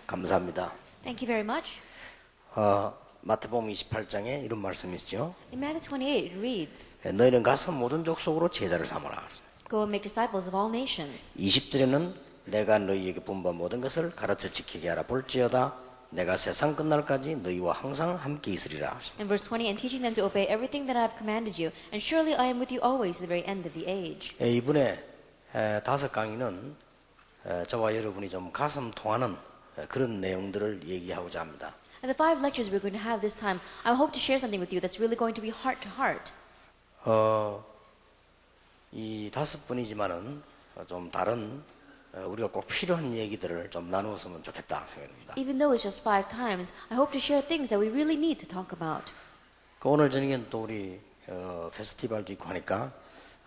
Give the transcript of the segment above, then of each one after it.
감사합니다. Thank you very much. 마태복음 28장에 이런 말씀이 있죠. In Matthew 28, it reads, 너희는 가서 모든 족속으로 제자를 삼아라. Go and make disciples of all nations. 20절에는 내가 너희에게 분부한 모든 것을 가르쳐 지키게 하라. 볼지어다 내가 세상 끝날까지 너희와 항상 함께 있으리라. In verse 20, and teaching them to obey everything that I have commanded you, and surely I am with you always to the very end of the age. 이번에 5 강의는 저와 여러분이 좀 가슴 통하는 그런 내용들을 얘기하고자 합니다. And the 5 lectures we're going to have this time, I hope to share something with you that's really going to be heart to heart. 이 5분이지만은 좀 다른 우리가 꼭 필요한 얘기들을 좀 나누었으면 좋겠다 생각합니다. Even though it's just 5 times, I hope to share things that we really need to talk about. 오늘 저녁에는 또 우리 페스티벌도 있고 하니까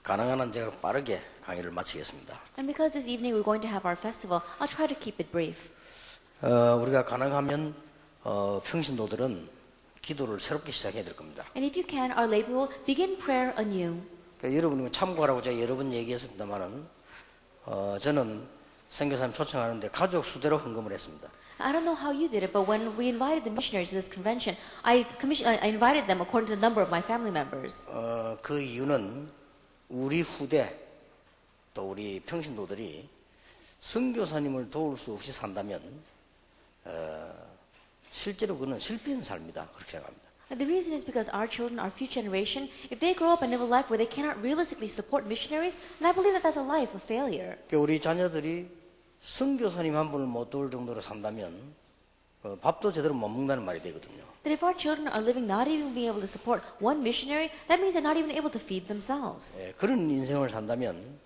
가능한 한 제가 빠르게 강의를 마치겠습니다. And because this evening we're going to have our festival, I'll try to keep it brief. 우리가 가능하면 평신도들은 기도를 새롭게 시작해야 될 겁니다. And if you can, our lay will begin prayer anew. 그러니까 여러분이 참고하라고 제가 여러 번 얘기했습니다만은 저는 선교사님 초청하는데 가족 수대로 헌금을 했습니다. I don't know how you did it, but when we invited the missionaries to this convention, I invited them according to the number of my family members. 그 이유는 우리 후대 또 우리 평신도들이 선교사님을 도울 수 없이 산다면 실제로 그는 실패한 삶이다 그렇게 생각합니다. And the reason is because our children, our future generation, if they grow up and live a life where they cannot realistically support missionaries, then I believe that that's a life of failure. 우리 자녀들이 선교사님 한 분을 못 도울 정도로 산다면 밥도 제대로 못 먹는다는 말이 되거든요. That if our children are living not even being able to support one missionary, that means they're not even able to feed themselves. 그런 인생을 산다면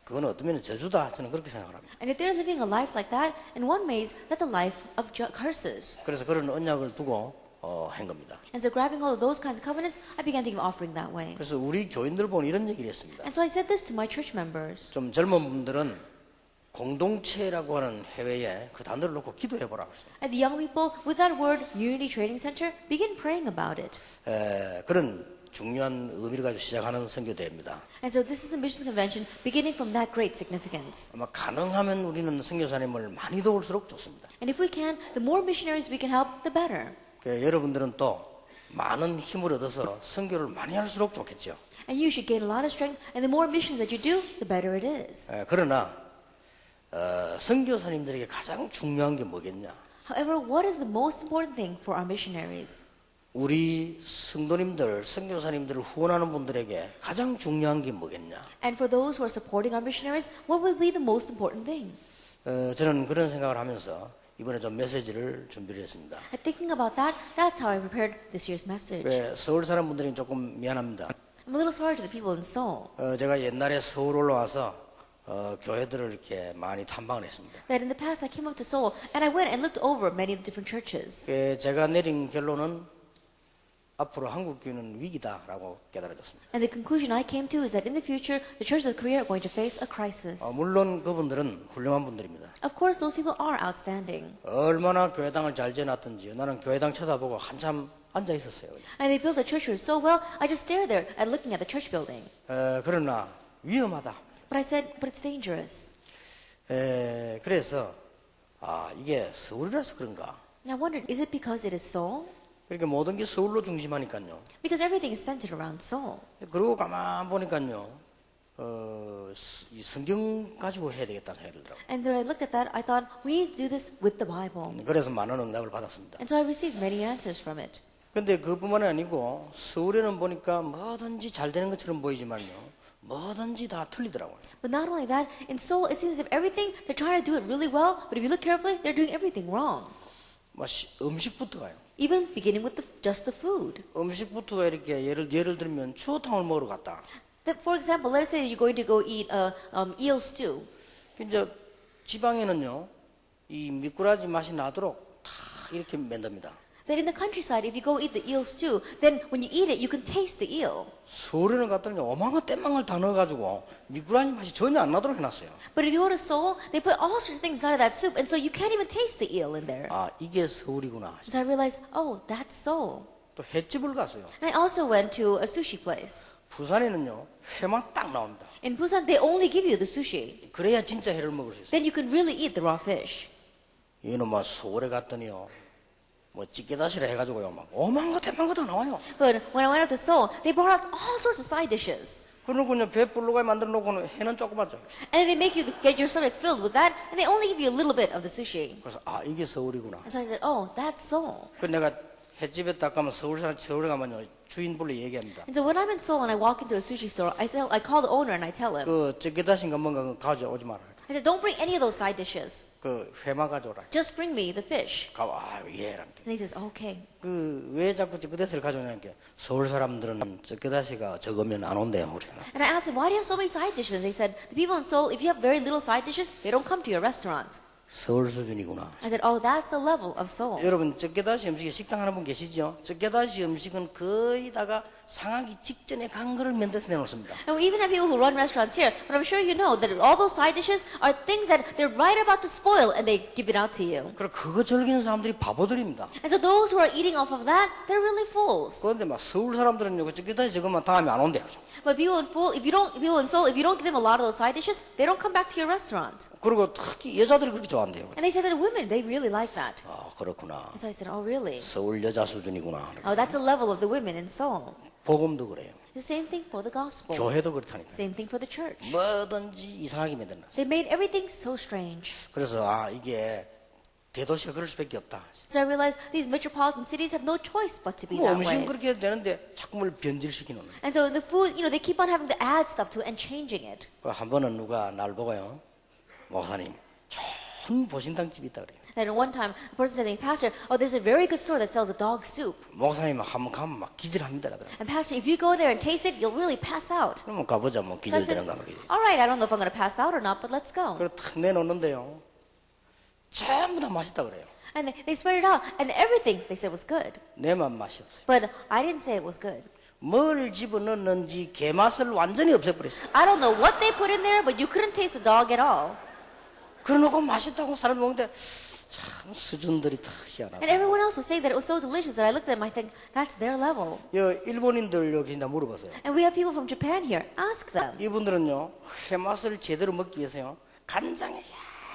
그건 어떤 면에서 저주다 저는 그렇게 생각합니다. And if they're living a life like that, in one ways, that's a life of curses. 그래서 그런 언약을 두고 한 겁니다. And so grabbing hold of those kinds of covenants, I began to give offering that way. 그래서 우리 교인들 보고 이런 얘기를 했습니다. And so I said this to my church members. 좀 젊은 분들은 공동체라고 하는 해외에 그 단어를 놓고 기도해보라. And the young people, with that word, Unity Training Center, begin praying about it. 그런 중요한 의미를 가지고 시작하는 선교대회입니다. And so this is the mission convention, beginning from that great significance. 아마 가능하면 우리는 선교사님을 많이 도울수록 좋습니다. And if we can, the more missionaries we can help, the better. 여러분들은 또 많은 힘을 얻어서 선교를 많이 할수록 좋겠죠. And you should gain a lot of strength, and the more missions that you do, the better it is. 그러나 선교사님들에게 가장 중요한 게 뭐겠냐? However, what is the most important thing for our missionaries? 우리 성도님들, 선교사님들을 후원하는 분들에게 가장 중요한 게 뭐겠냐? And for those who are supporting our missionaries, what will be the most important thing? 저는 그런 생각을 하면서 이번에 좀 메시지를 준비를 했습니다. And thinking about that, that's how I prepared this year's message. 서울 사람 분들이 조금 미안합니다. I'm a little sorry to the people in Seoul. 제가 옛날에 서울 올라와서 교회들을 이렇게 많이 탐방을 했습니다. That in the past I came up to Seoul and I went and looked over many of the different churches. 제가 내린 결론은 앞으로 한국 교회는 위기다라고 깨달아졌습니다. And the conclusion I came to is that in the future, the churches of Korea are going to face a crisis. 물론 그분들은 훌륭한 분들입니다. Of course, those people are outstanding. 얼마나 교회당을 잘 지어놨든지 나는 교회당 쳐다보고 한참 앉아 있었어요. And they built the church so well, I just stared there at looking at the church building. 그러나 위험하다. But I said, but it's dangerous. 그래서 이게 서울이라서 그런가? And I wondered, is it because it is Seoul? 그러니까 모든 게 서울로 중심하니까요. Because everything is centered around Seoul. 그러고 가만 보니까요, 이 성경 가지고 해야 되겠다는 생각이 들더라고요. And when I looked at that, I thought, we need to do this with the Bible. 그래서 많은 응답을 받았습니다. And so I received many answers from it. 근데 그뿐만이 아니고 서울에는 보니까 뭐든지 잘 되는 것처럼 보이지만요, 뭐든지 다 틀리더라고요. But not only that, in Seoul, it seems as if everything, they're trying to do it really well, but if you look carefully, they're doing everything wrong. 음식부터가요. Even beginning with just the food. 음식부터가 이렇게 예를 들면 추어탕을 먹으러 갔다. That, for example, let's say you're going to go eat a eel stew. 이제 지방에는요, 이 미꾸라지 맛이 나도록 다 이렇게 만듭니다. That in the countryside, if you go eat the eel stew, then when you eat it, you can taste the eel. 서울에는 갔더니 어마어마한 땜망을 다 넣어가지고 미꾸라지 맛이 전혀 안 나도록 해놨어요. But if you go to Seoul, they put all sorts of things inside of that soup, and so you can't even taste the eel in there. 이게 서울이구나. So I realized, oh, that's Seoul. 또 횟집을 갔어요. And I also went to a sushi place. 부산에는요, 회만 딱 나옵니다. In Busan, they only give you the sushi. 그래야 진짜 회를 먹을 수 있어요. Then you can really eat the raw fish. 이놈아 서울에 갔더니요. 뭐 찌개다시라 해가지고요. 막 오만 거 대만 거 다 나와요. But when I went out to Seoul, they brought out all sorts of side dishes. 그러고 그냥 배 불러가 만들어 놓고는 해는 조그맣죠. And they make you get your stomach filled with that, and they only give you a little bit of the sushi. 그래서 아 이게 서울이구나. And so I said, oh, that's Seoul. 그 내가 횟집에 딱 가면 서울에 가면요 주인 불러 얘기합니다. And so when I'm in Seoul and I walk into a sushi store, I call the owner and I tell him, 그 찌개다시인가 뭔가 그거 가져오지 마라. I said, don't bring any of those side dishes. 그 회만 가져오라. Just bring me the fish. 가와 예랑. And he says, okay. 그 왜 자꾸 찌개다시를 가져오냐니까 서울 사람들은 찌개다시가 적으면 안 온대요 우리는. And I asked them, why do you have so many side dishes? And they said, the people in Seoul, if you have very little side dishes, they don't come to your restaurant. 서울 수준이구나. I said, oh, that's the level of Seoul. 여러분 찌개다시 음식에 식당 하나 분 계시죠? 찌개다시 음식은 거의 다가 상하기 직전에 간 거를 만들어서 내놓습니다. And we even have people who run restaurants here, but I'm sure you know that all those side dishes are things that they're right about to spoil and they give it out to you. 그리고 그거 즐기는 사람들이 바보들입니다. And so those who are eating off of that, they're really fools. 그런데 막 서울 사람들은 요 찌개다시 적으면 다음에 안 온대요. But people in Seoul, if you don't give them a lot of those side dishes, they don't come back to your restaurant. 그리고 특히 여자들이 그렇게 좋아한대요. And they said that women, they really like that. 아 그렇구나. And so I said, oh, really? 서울 여자 수준이구나. Oh, that's the level of the women in Seoul. 복음도 그래요. The same thing for the gospel. 교회도 그렇다니까. Same thing for the church. 뭐든지 이상하게 만들어놨어요. They made everything so strange. 그래서 아 이게 대도시가 그럴 수밖에 없다. So I realized these metropolitan cities have no choice but to be 뭐 that 음식은 way. 그렇게 해도 되는데 자꾸 뭘 변질시키는. And so the food, they keep on having to add stuff to it and changing it. 한 번은 누가 날 보고요. 목사님 좋은 보신탕 집이 있다 그래요. And one time, the person said to me, Pastor, oh, there's a very good store that sells a dog soup. 목사님 한번 가면 막 기절합니다 그러더라고요. And Pastor, if you go there and taste it, you'll really pass out. 그러면 가보자 뭐 So I said, 기절되는가 말이지. all right, I don't know if I'm going to pass out or not, but let's go. 그걸 탁 내놓는데요. 전부 다 맛있다 그래요. And they spread it out, and everything they said was good. 내만 맛이 없어요. But I didn't say it was good. 뭘 집어넣는지 개맛을 완전히 없애버렸어요. I don't know what they put in there, but you couldn't taste the dog at all. 그러놓고 맛있다고 사람 먹는데 참 수준들이 다 희한하다. And everyone else was saying that it was so delicious that I looked at them, I think, that's their level. 일본인들 여기 나 물어봤어요. And we have people from Japan here. Ask them. 이분들은요 회맛을 제대로 먹기 위해서요 간장에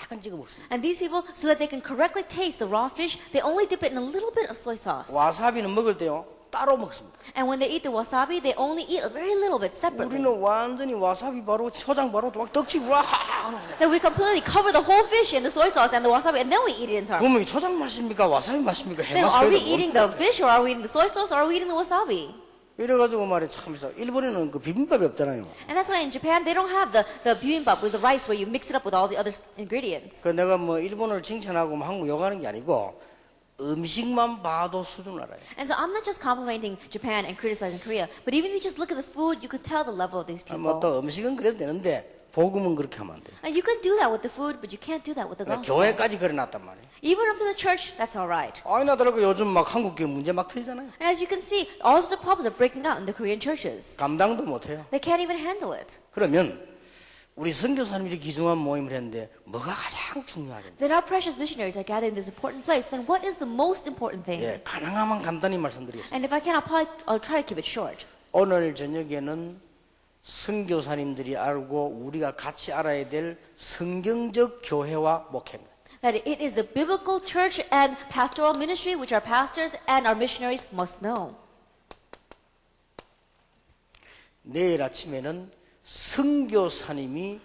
약간 찍어 먹습니다. And these people, so that they can correctly taste the raw fish, they only dip it in a little bit of soy sauce. 와사비는 먹을 때요 따로 먹습니다. And when they eat the wasabi, they only eat a very little bit separately. 우리는 완전히 와사비 바로 초장 바로 막 떡치고 와 하는 거예요. Then we completely cover the whole fish in the soy sauce and the wasabi, and then we eat it in turn. 그러면 초장 맛입니까 와사비 맛입니까 Then 해맛 are we eating the fish, or are we eating the soy sauce, or are we eating the wasabi? 이래가지고 말이야 참 있어. 일본에는 그 비빔밥이 없잖아요. And that's why in Japan, they don't have the bibimbap with the rice where you mix it up with all the other ingredients. 그 내가 뭐 일본을 칭찬하고 뭐 한국 욕하는 게 아니고 음식만 봐도 수준 알아요. And so I'm not just complimenting Japan and criticizing Korea, but even if you just look at the food, you could tell the level of these people. 뭐또 음식은 그래도 되는데 복음은 그렇게 하면 안 돼. And you can do that with the food, but you can't do that with the gospel. 교회까지 그래놨단 말이에요. Even up to the church, that's all right. 아니 나더라고 요즘 막 한국 교회 문제 막 터지잖아요. And as you can see, all sorts of problems are breaking out in the Korean churches. 감당도 못해요. They can't even handle it. 그러면 우리 선교사님들이 귀중한 모임을 했는데 뭐가 가장 중요하겠냐? Then our precious missionaries are gathered in this important place. Then what is the most important thing? 예, 가능하면 간단히 말씀드리겠습니다. And if I can, I'll try to keep it short. 오늘 저녁에는 선교사님들이 알고 우리가 같이 알아야 될 성경적 교회와 목회입니다. That it is the biblical church and pastoral ministry which our pastors and our missionaries must know. 내일 아침에는 선교사님이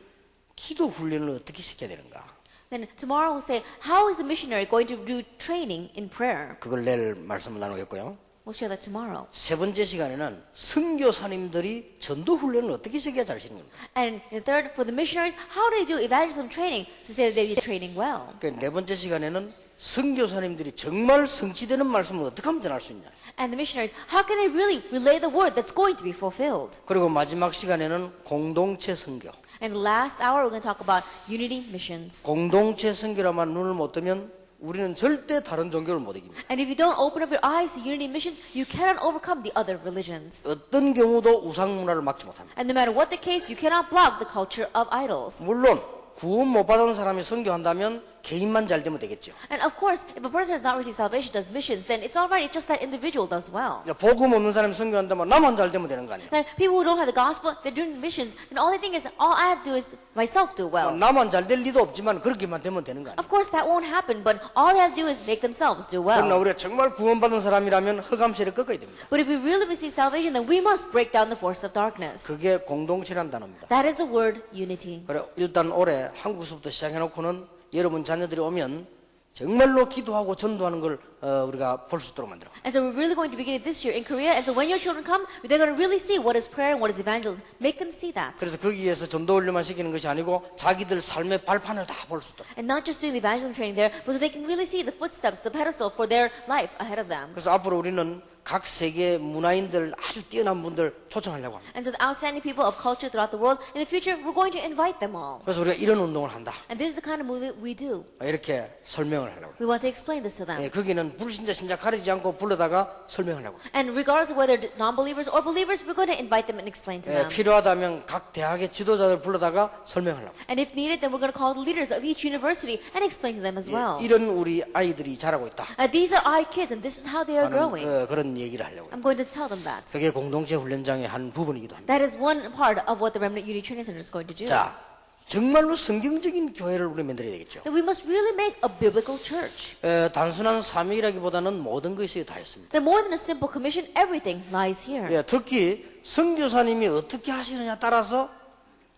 기도 훈련을 어떻게 시켜야 되는가? Then tomorrow we'll say, how is the missionary going to do training in prayer? 그걸 내일 말씀을 나누겠고요. We'll share that tomorrow. 세 번째 시간에는 선교사님들이 전도 훈련을 어떻게 시켜야 잘 시키는 겁니다. And in third, for the missionaries, how do they do evangelism training to say that they did training well? 네 번째 시간에는 선교사님들이 정말 성취되는 말씀을 어떻게 하면 전할 수 있냐. And the missionaries, how can they really relay the word that's going to be fulfilled? 그리고 마지막 시간에는 공동체 선교. And last hour, we're going to talk about unity missions. 공동체 선교라만 눈을 못 뜨면 우리는 절대 다른 종교를 못 이깁니다. And if you don't open up your eyes to unity missions, you cannot overcome the other religions. 어떤 경우도 우상 문화를 막지 못합니다. And no matter what the case, you cannot block the culture of idols. 물론 구원 못 받은 사람이 선교한다면 개인만 잘 되면 되겠죠. And of course, if a person has not received salvation, does missions, then it's all right if just that individual does well. 복음 없는 사람이 선교한다면 나만 잘 되면 되는 거 아니에요. Then people who don't have the gospel, they're doing missions, then all they think is, all I have to do is myself do well. 나만 잘 될 리도 없지만 그렇게만 되면 되는 거 아니에요. Of course, that won't happen, but all they have to do is make themselves do 그러나 well. 우리가 정말 구원받은 사람이라면 흑암세를 꺾어야 됩니다. But if we really receive salvation, then we must break down the force of darkness. 그게 공동체라는 단어입니다. That is the word unity. 그래 일단 올해 한국에서부터 시작해놓고는 여러분 자녀들이 오면 정말로 기도하고 전도하는 걸 우리가 볼 수 있도록 만들어. And so we're really going to begin it this year in Korea. And so when your children come, they're going to really see what is prayer and what is evangelism. Make them see that. 그래서 거기에서 전도 훈련만 시키는 것이 아니고 자기들 삶의 발판을 다 볼 수 있도록. And not just doing the evangelism training there, but so they can really see the footsteps, the pedestal for their life ahead of them. 그래서 앞으로 우리는 각 세계 문화인들 아주 뛰어난 분들 초청하려고 합니다. And so the outstanding people of culture throughout the world, in the future, we're going to invite them all. 그래서 우리가 이런 운동을 한다. And this is the kind of movement we do. 이렇게 설명을 하려고. We want to explain this to them. 거기는 불신자 신자 가리지 않고 불러다가 설명하려고. And regardless of whether non-believers or believers, we're going to invite them and explain to them. 필요하다면 각 대학의 지도자들 불러다가 설명하려고. And if needed, then we're going to call the leaders of each university and explain to them as well. 이런 우리 아이들이 자라고 있다. These are our kids, and this is how they are growing. 그런 얘기를 하려고. I'm going to tell them that. 그게 공동체 훈련장의 한 부분이기도 합니다. That is one part of what the Remnant Unity Training Center is going to do. 자, 정말로 성경적인 교회를 우리 만들어야 되겠죠. That we must really make a biblical church. 단순한 사명이라기보다는 모든 것이 다 있습니다. That more than a simple commission, everything lies here. 특히 선교사님이 어떻게 하시느냐 따라서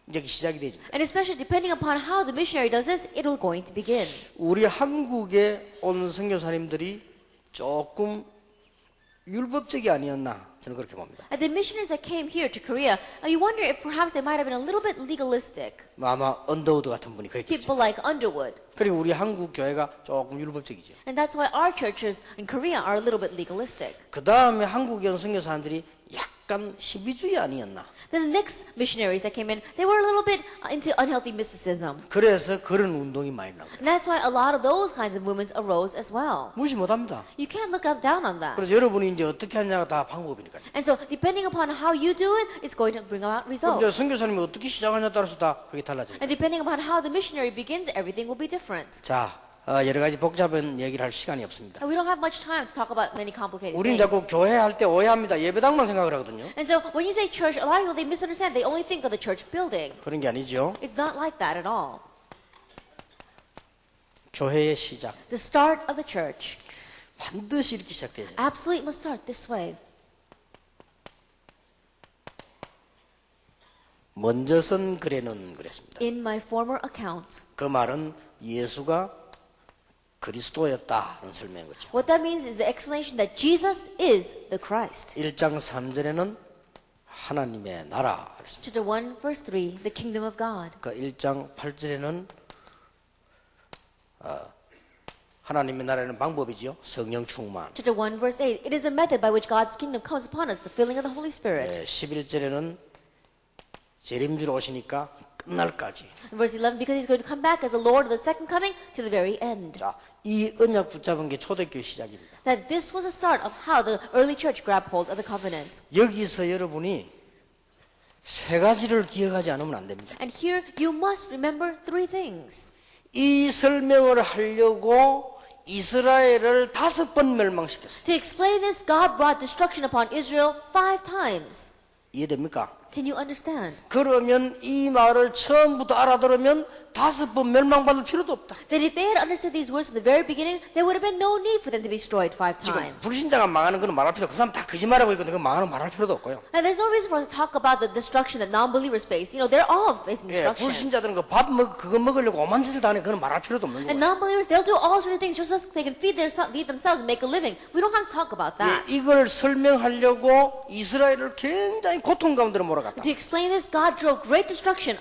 이제 시작이 되죠. And especially depending upon how the missionary does this, it'll going to begin. 우리 한국에 온 선교사님들이 조금 율법적이 아니었나 저는 그렇게 봅니다. The missionaries that came here to Korea, you wonder if perhaps they might have been a little bit legalistic. 아마 언더우드 같은 분이 그랬겠죠. People like Underwood. 그리고 우리 한국 교회가 조금 율법적이죠. And that's why our churches in Korea are a little bit legalistic. 그 다음에 한국에 온 선교사님들이 약간 신비주의 아니었나. Then the next missionaries that came in, they were a little bit into unhealthy mysticism. 그래서 그런 운동이 많이 나옵니다. And that's why a lot of those kinds of movements arose as well. 무시 못합니다. You can't look down on that. 그래서 여러분이 이제 어떻게 하냐가 다 방법이니까요. And so depending upon how you do it, it's going to bring about 그럼 results. 이제 선교사님이 어떻게 시작하냐에 따라서 다 그게 달라집니다. And depending upon how the missionary begins, everything will be different. 자, 여러 가지 복잡한 얘기를 할 시간이 없습니다. And we don't have much time to talk about many complicated 우린 things. 자꾸 교회 할 때 오해합니다. 예배당만 생각을 하거든요. And so when you say church, a lot of people, they misunderstand. They only think of the church building. 그런 게 아니죠. It's not like that at all. 교회의 시작. The start of the church 반드시 이렇게 시작돼요. absolutely must start this way. 먼저선 그래는 그랬습니다. In my former account. 그 말은 예수가 그리스도였다는 설명인 거죠. What that means is the explanation that Jesus is the Christ. 1장 3절에는 하나님의 나라 그랬습니다. Chapter 1, verse 3, the kingdom of God. 그 1장 8절에는 하나님의 나라는 방법이죠. 성령 충만. Chapter 1, verse 8, it is the method by which God's kingdom comes upon us, the filling of the Holy Spirit. 11절에는 재림주로 오시니까 끝날까지. Verse 11, because he's going to come back as the Lord of the second coming to the very end. 자, 이 언약 붙잡은 게 초대교회 시작입니다. That this was the start of how the early church grabbed hold of the covenant. 여기서 여러분이 세 가지를 기억하지 않으면 안 됩니다. And here you must remember three things. 이 설명을 하려고 이스라엘을 5번 멸망시켰어요. To explain this, God brought destruction upon Israel 5 times. 이해됩니까? Can you understand? 그러면 이 말을 처음부터 알아들으면 5번 멸망받을 필요도 없다. That if they had understood these words from the very beginning, there would have been no need for them to be destroyed 5 지금 times. 불신자가 망하는 건 말할 필요 없고 그 사람 다 거짓말하고 있거든요. 그 망하는 거 말할 필요도 없고요. And there's no reason for us to talk about the destruction that non-believers face. You know, they're all facing 예, destruction. 불신자들은 그거 먹으려고 오만 짓을 다 하니 그건 말할 필요도 없는 And 거예요. non-believers, they'll do all sorts of things just so they can feed themselves and make a living. We don't have to talk about that. 예, 이걸 설명하려고 이스라엘을 굉장히 고통 가운데로 몰아갔다. To explain this, God drove great destruction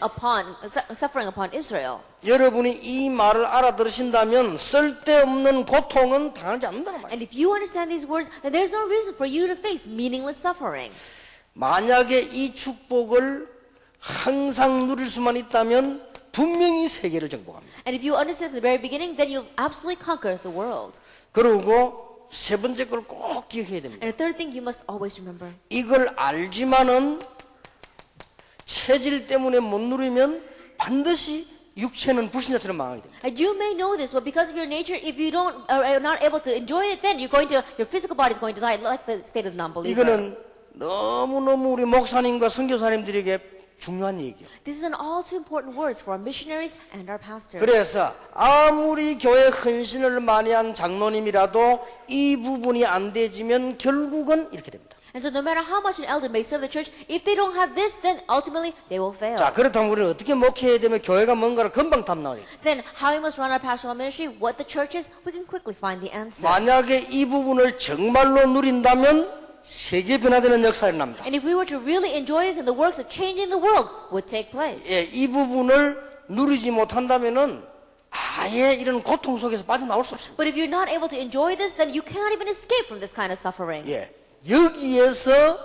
suffering upon Israel. 여러분이 이 말을 알아들으신다면 쓸데없는 고통은 당하지 않는다는 말이에요. And if you understand these words, then there's no reason for you to face meaningless suffering. 만약에 이 축복을 항상 누릴 수만 있다면 분명히 세계를 정복합니다. And if you understand from the very beginning, then you'll absolutely conquer the world. 그리고 세 번째 걸 꼭 기억해야 됩니다. And the third thing you must always remember. 이걸 알지만은 체질 때문에 못 누리면 반드시 육체는 불신자처럼 망하게 됩니다. And you may know this, but because of your nature, if you are not able to enjoy it, then your physical body is going to die, like the state of the non-believer. 이거는 너무너무 우리 목사님과 선교사님들에게 중요한 얘기예요. This is an all too important words for our missionaries and our pastors. 그래서 아무리 교회 헌신을 많이 한 장로님이라도 이 부분이 안 되지면 결국은 이렇게 됩니다. And so no matter how much an elder may serve the church, if they don't have this, then ultimately they will fail. 자, 그렇다면 우리는 어떻게 목회해야 되면 교회가 뭔가를 금방 탐나오겠죠. Then how we must run our pastoral ministry, what the church is, we can quickly find the answer. 만약에 이 부분을 정말로 누린다면 세계 변화되는 역사가 일어납니다. And if we were to really enjoy this, and the works of changing the world would take place. 예, 이 부분을 누리지 못한다면은 아예 이런 고통 속에서 빠져나올 수 없습니다. But if you're not able to enjoy this, then you cannot even escape from this kind of suffering. 예, 여기에서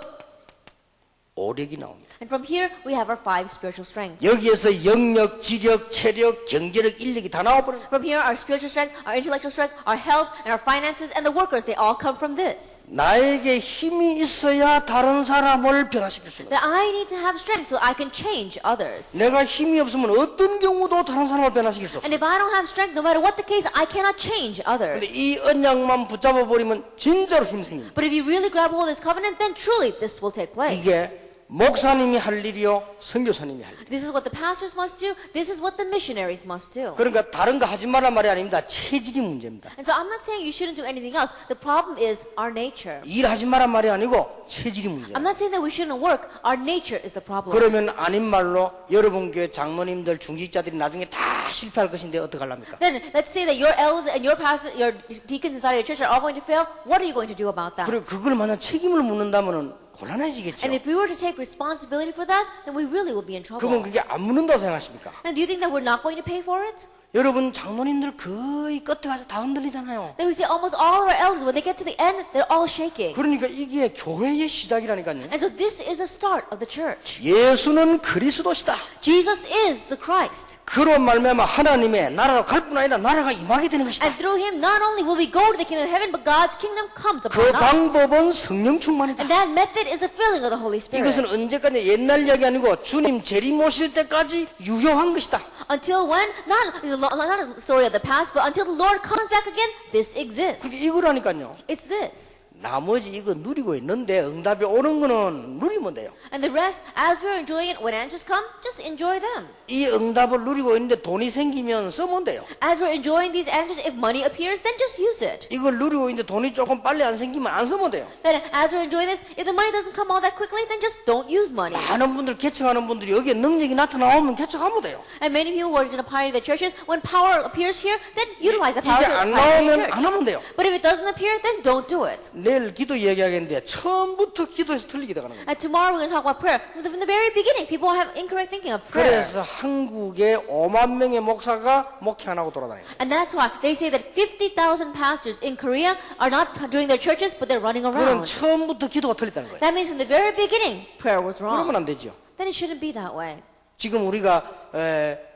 오력이 나옵니다. And from here, we have our 5 spiritual strengths. 여기에서 영력, 지력, 체력, 경제력, 인력이 다 나와버려요. From here, our spiritual strength, our intellectual strength, our health, and our finances, and the workers, they all come from this. 나에게 힘이 있어야 다른 사람을 변화시킬 수 있어요. That I need to have strength so I can change others. 내가 힘이 없으면 어떤 경우도 다른 사람을 변화시킬 수 없어요. And if I don't have strength, no matter what the case, I cannot change 근데 others. 이 언약만 붙잡아 버리면 진짜로 힘 생깁니다. But if you really grab hold of this covenant, then truly this will take place. 이게 목사님이 할 일이요, 선교사님이 할 일. This is what the pastors must do. This is what the missionaries must do. 그러니까 다른 거 하지 말란 말이 아닙니다. 체질이 문제입니다. And so I'm not saying you shouldn't do anything else. The problem is our nature. 일하지 말란 말이 아니고 체질이 I'm 문제입니다. not saying that we shouldn't work. Our nature is the problem. 그러면 아닌 말로 여러분 교회 장로님들, 중직자들이 나중에 다 실패할 것인데 어떡하랍니까? Then let's say that your elders and your pastors, your deacons inside your church are all going to fail. What are you going to do about that? 그리고 그걸 만약 책임을 묻는다면은 곤란해지겠죠. And if we were to take responsibility for that, then we really will be in trouble. 그러면 그게 안 묻는다고 생각하십니까? And do you think that we're not going to pay for it? 여러분 장로님들 거의 끝에 가서 다 흔들리잖아요. Then we see almost all of our elders, when they get to the end, they're all shaking. 그러니까 이게 교회의 시작이라니까요. And so this is the start of the church. 예수는 그리스도시다. Jesus is the Christ. 그로 말미암아 하나님의 나라로 갈 뿐 아니라 나라가 임하게 되는 것이다. And through him, not only will we go to the kingdom of heaven, but God's kingdom comes 그 upon us. 방법은 성령 충만이다. And that method is the filling of the Holy Spirit. 이것은 언제까지 옛날 이야기 아니고 주님 재림 오실 때까지 유효한 것이다. Until when? Not a story of the past, but until the Lord comes back again, this exists. 그게 이거라니까요. It's this. 나머지 이거 누리고 있는데 응답이 오는 거는 누리면 돼요. And the rest, as we're enjoying it, when answers come, just enjoy them. 이 응답을 누리고 있는데 돈이 생기면 쓰면 돼요. As we're enjoying these answers, if money appears, then just use it. 이걸 누리고 있는데 돈이 조금 빨리 안 생기면 안 쓰면 돼요. Then as we're enjoying this, if the money doesn't come all that quickly, then just don't use money. 많은 분들 개척하는 분들이 여기에 능력이 나타나오면 개척하면 돼요. And many people who are going to pioneer the churches, when power appears here, then utilize the 이게 power to 안 pioneer 나오면 the 안 church. 하면 돼요. But if it doesn't appear, then don't do it. 내일 기도 얘기하겠는데 처음부터 기도에서 틀리게 돼가는 거예요. And tomorrow we're going to talk about prayer. From the very beginning, people have incorrect thinking of prayer. 그래서 한국에 5만 명의 목사가 목회 안 하고 돌아다녀요. And that's why they say that 50,000 pastors in Korea are not doing their churches, but they're running 그건 around. 처음부터 기도가 틀렸다는 거예요. That means from the very beginning, prayer was 그러면 wrong. 안 되죠. Then it shouldn't be that way. 지금 우리가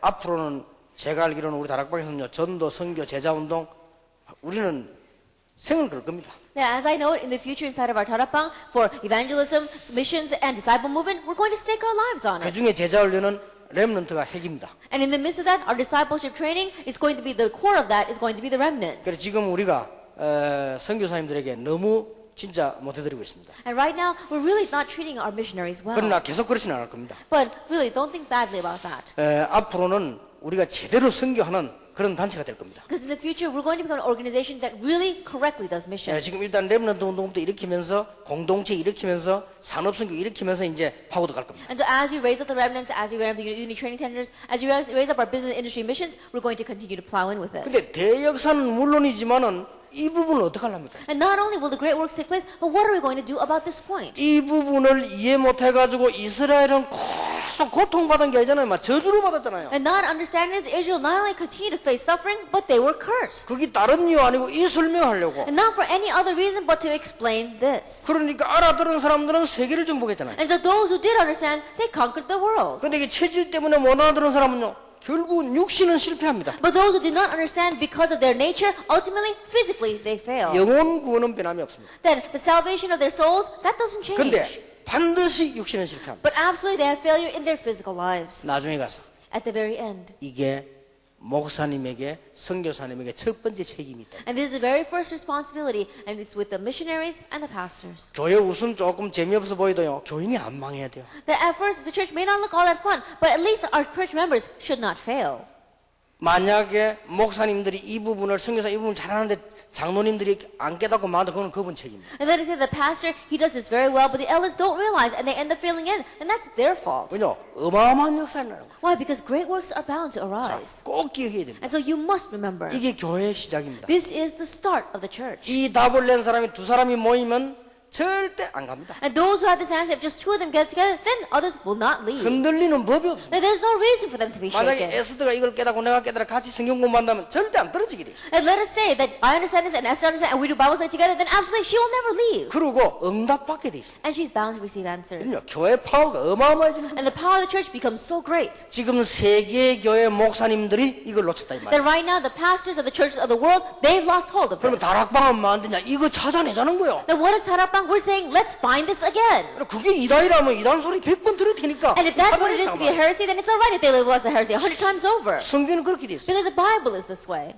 앞으로는 제가 알기로는 우리 다락방에서는요, 전도, 선교, 제자운동 우리는 생을 걸 겁니다. Now, as I know it, in the future inside of our Tarapang, for evangelism, missions, and disciple movement, we're going to stake our lives on 그 it. 중에 제자훈련은 렘넌트가 핵입니다. And in the midst of that, our discipleship training is going to be, the core of that is going to be the remnants. 그래서 지금 우리가 선교사님들에게 너무 진짜 못해드리고 있습니다. And right now, we're really not treating our missionaries well. 그러나 계속 그러지는 않을 겁니다. But really, don't think badly about that. 앞으로는 우리가 제대로 선교하는 그런 단체가 될 겁니다. Because in the future, we're going to become an organization that really correctly does missions. 지금 일단 렘넌트 운동부터 일으키면서 공동체 일으키면서 산업선교 일으키면서 이제 파고도 갈 겁니다. And so as we raise up the remnants, as we raise up the uni training centers, as we raise up our business industry missions, we're going to continue to plow in with this. 근데 대역사는 물론이지만은 이 부분을 어떻게 하랍니까? And not only will the great works take place, but what are we going to do about this point? 이 부분을 이해 못해가지고 이스라엘은 계속 고통받은 게 아니잖아요. 막 저주를 받았잖아요. And not understanding this, Israel not only continued to face suffering, but they were cursed. 그게 다른 이유 아니고 이 설명하려고. And not for any other reason but to explain this. 그러니까 알아들은 사람들은 세계를 정복했잖아요. And so those who did understand, they conquered the world. 근데 이게 체질 때문에 못 알아들은 사람은요, 결국 육신은 실패합니다. But those who did not understand because of their nature, ultimately, physically, they fail. 영혼 구원은 변함이 없습니다. Then the salvation of their souls, that doesn't change. 근데 반드시 육신은 실패합니다. But absolutely, they have failure in their physical lives. 나중에 가서 at the very end. 이게 목사님에게, 선교사님에게 첫 번째 책임이 있다. And this is the very first responsibility, and it's with the missionaries and the pastors. 교회 웃음 조금 재미없어 보이도요, 교인이 안 망해야 돼요. That at first the church may not look all that fun, but at least our church members should not fail. 만약에 목사님들이 이 부분을, 선교사 이 부분을 잘하는데 장로님들이 안 깨닫고 마는데 그건 그분 책임입니다. And let us say the pastor, he does this very well, but the elders don't realize, and they end up failing in, and that's their fault. 왜냐? 어마어마한 역사를 나는 거예요. Why? Because great works are bound to arise. 꼭 기억해야 됩니다. And so you must remember, 이게 교회의 시작입니다. this is the start of the church. 이 답을 낸 사람이 두 사람이 모이면 절대 안 갑니다. And those who have this answer, if just two of them get together, then others will not leave. 흔들리는 법이 없습니다. Then there's no reason for them to be 만약에 shaken. 에스더가 이걸 깨닫고 내가 깨달아 같이 성경 공부한다면 절대 안 떨어지게 돼 있어요. And let us say that I understand this and Esther understands and we do Bible study together, then absolutely she will never leave. 그리고 응답받게 돼 있습니다. And she's bound to receive answers. 그럼요, 교회 파워가 어마어마해지는 거예요. And the power of the church becomes so great 지금 세계 교회 목사님들이 이걸 놓쳤다 이 that 말이에요. right now the pastors of the churches of the world, they've lost hold of 그러면 this. 다락방은 뭐 안 되냐? 이거 찾아내자는 거예요. Then what is Harapang? We're saying, let's find this again. 그게 이단이라면 이단 소리 100번 들을 테니까. And if that's what it is to be a heresy, then it's alright if they label us a heresy 100 times over. 성경은 그렇게 돼 있어요. Because the Bible is this way.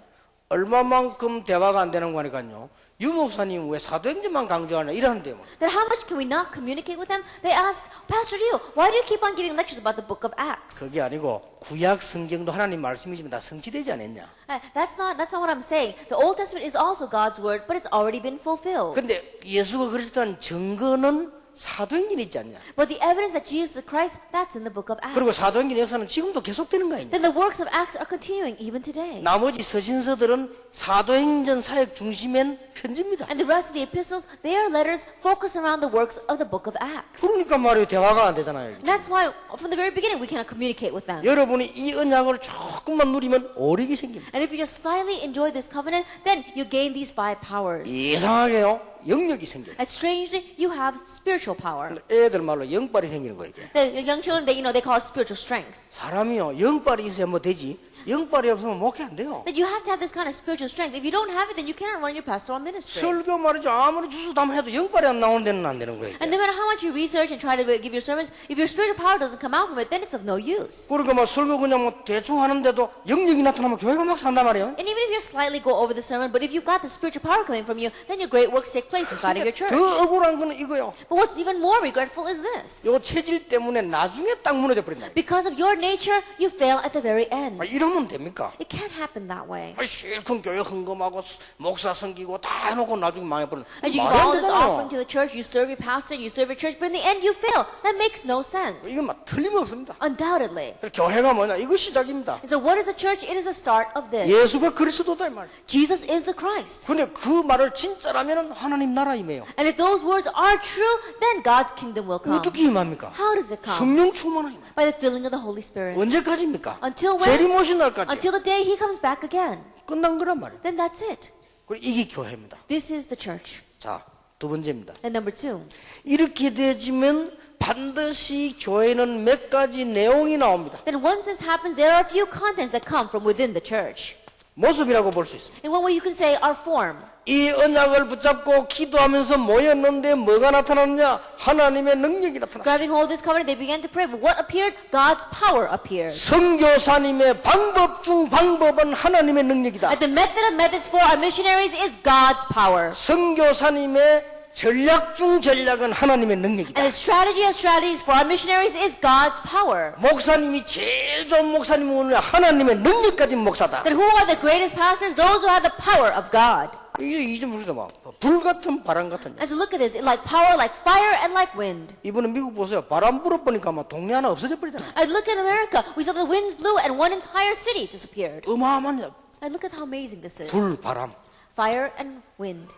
얼마만큼 대화가 안 되는 거니까요. 유목사님 왜 사도행전만 강조하냐 이러는데 뭐. Then how much can we not communicate with them? They ask, Pastor Liu, why do you keep on giving lectures about the book of Acts? 그게 아니고 구약 성경도 하나님 말씀이지만 다 성취되지 않았냐. That's not what I'm saying. The Old Testament is also God's word, but it's already been fulfilled. 근데 예수가 그리스도라는 증거는 사도행전에 있지 않냐. But the evidence that Jesus is the Christ, that's in the book of Acts. 그리고 사도행전의 역사는 지금도 계속되는 거 아니냐. Then the works of Acts are continuing even today. 나머지 서신서들은 사도행전 사역 중심엔 편지입니다. And the rest of the epistles, they are letters focused around the works of the book of Acts. 그러니까 말이에요, 대화가 안 되잖아요. And that's why, from the very beginning, we cannot communicate with them. 여러분이 이 언약을 조금만 누리면 오력이 생깁니다. And if you just slightly enjoy this covenant, then you gain these 5 powers. 이상하게요, 영역이 생겨요. And strangely, you have spiritual power. 애들 말로 영빨이 생기는 거예요. 이게. The young children, they call it spiritual strength. 사람이요, 영빨이 있어야 뭐 되지. 영빨이 없으면 목회 안 돼요. That you have to have this kind of spiritual strength. If you don't have it, then you cannot run your pastoral ministry. 설교 말이죠. 아무리 주소담해도 영빨이 안 나오는 데는 안 되는 거예요. And no matter how much you research and try to give your sermons, if your spiritual power doesn't come out from it, then it's of no use. 그러니까 뭐 설교 그냥 뭐 대충 하는데도 영역이 나타나면 교회가 막 산단 말이에요. And even if you slightly go over the sermon, but if you've got the spiritual power coming from you, then your great works take place inside of your church. 더 억울한 거는 이거요. But what's even more regretful is this. 요 체질 때문에 나중에 딱 무너져 버린다. Because of your nature, you fail at the very end. 이러면 됩니까? It can't happen that way. 실컷 교회 헌금하고 목사 섬기고 다 해놓고 나중에 망해버리는. And you give all this offering to the church, you serve your pastor, you serve your church, but in the end you fail. That makes no sense. 이건 막 틀림없습니다. Undoubtedly. 교회가 뭐냐? 이거 시작입니다. And so what is the church? It is the start of this. 예수가 그리스도다 이 말. Jesus is the Christ. 근데 그 말을 진짜라면 하나님 나라 임해요. And if those words are true, then God's kingdom will come. 어떻게 임합니까? How does it come? 성령 충만하임. By the filling of the Holy Spirit. 언제까지입니까? Until when? 재림 오신 날까지. Until the day He comes back again. 끝난 거란 말이에요. Then that's it. 그리고 이게 교회입니다. This is the church. 자, 두 번째입니다. And number 2. 이렇게 되지면 반드시 교회는 몇 가지 내용이 나옵니다. Then once this happens, there are a few contents that come from within the church. 모습이라고 볼 수 있습니다. In one way you can say our form. 이 언약을 붙잡고 기도하면서 모였는데 뭐가 나타났냐? 하나님의 능력이 나타났어요. Grabbing hold of this covenant, they began to pray. But what appeared? God's power appeared. 선교사님의 방법 중 방법은 하나님의 능력이다. And the method of methods for our missionaries is God's power. 선교사님의 전략 중 전략은 하나님의 능력이다. And the strategy of strategies for our missionaries is God's power. 목사님이 제일 좋은 목사님은 하나님의 능력 가진 목사다. Then who are the greatest pastors? Those who have the power of God. 이게 이좀 보시다 봐. 불 같은 바람 같은. And so look at this. Like power, like fire, and like wind. 이번에 미국 보세요. 바람 불어보니까 막 동네 하나 없어져 버리잖아요. And look at America. We saw the winds blew and one entire city disappeared. 어마어마한 And look at how amazing this is. 불, 바람. Fire and wind.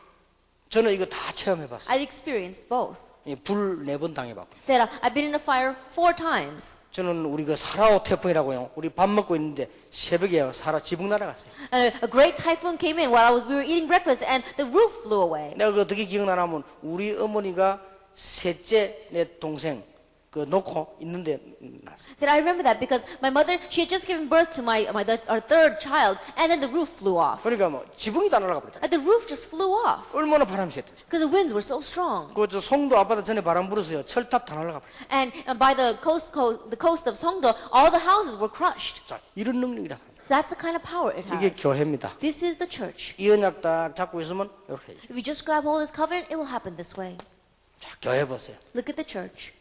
저는 이거 다 체험해봤어요. I've experienced both. 불 4번 당해봤고. That I've been in a fire 4 times. 저는 우리 그 사라오 태풍이라고요. 우리 밥 먹고 있는데 새벽에 지붕 날아갔어요. And a great typhoon came in while we were eating breakfast and the roof flew away. 내가 그 어떻게 기억나냐면 우리 어머니가 셋째 내 동생 그 놓고 있는데 났어요. That I remember that because my mother, she had just given birth to our third child, and then the roof flew off. 그러니까 뭐 지붕이 다 날아가 버렸다. And the roof just flew off 얼마나 바람이 셌든지. because the winds were so strong. 그저 송도 아파트 전에 바람 불어서요. 철탑 다 날아가 버렸어요. And by the coast of Songdo, all the houses were crushed. 자, 이런 능력이다. That's the kind of power it 이게 has. 교회입니다. This is the church. 이 언약 딱 잡고 있으면 이렇게 해야죠. If we just grab hold of this covenant, it will happen this way. 자, 교회 보세요. Look at the church.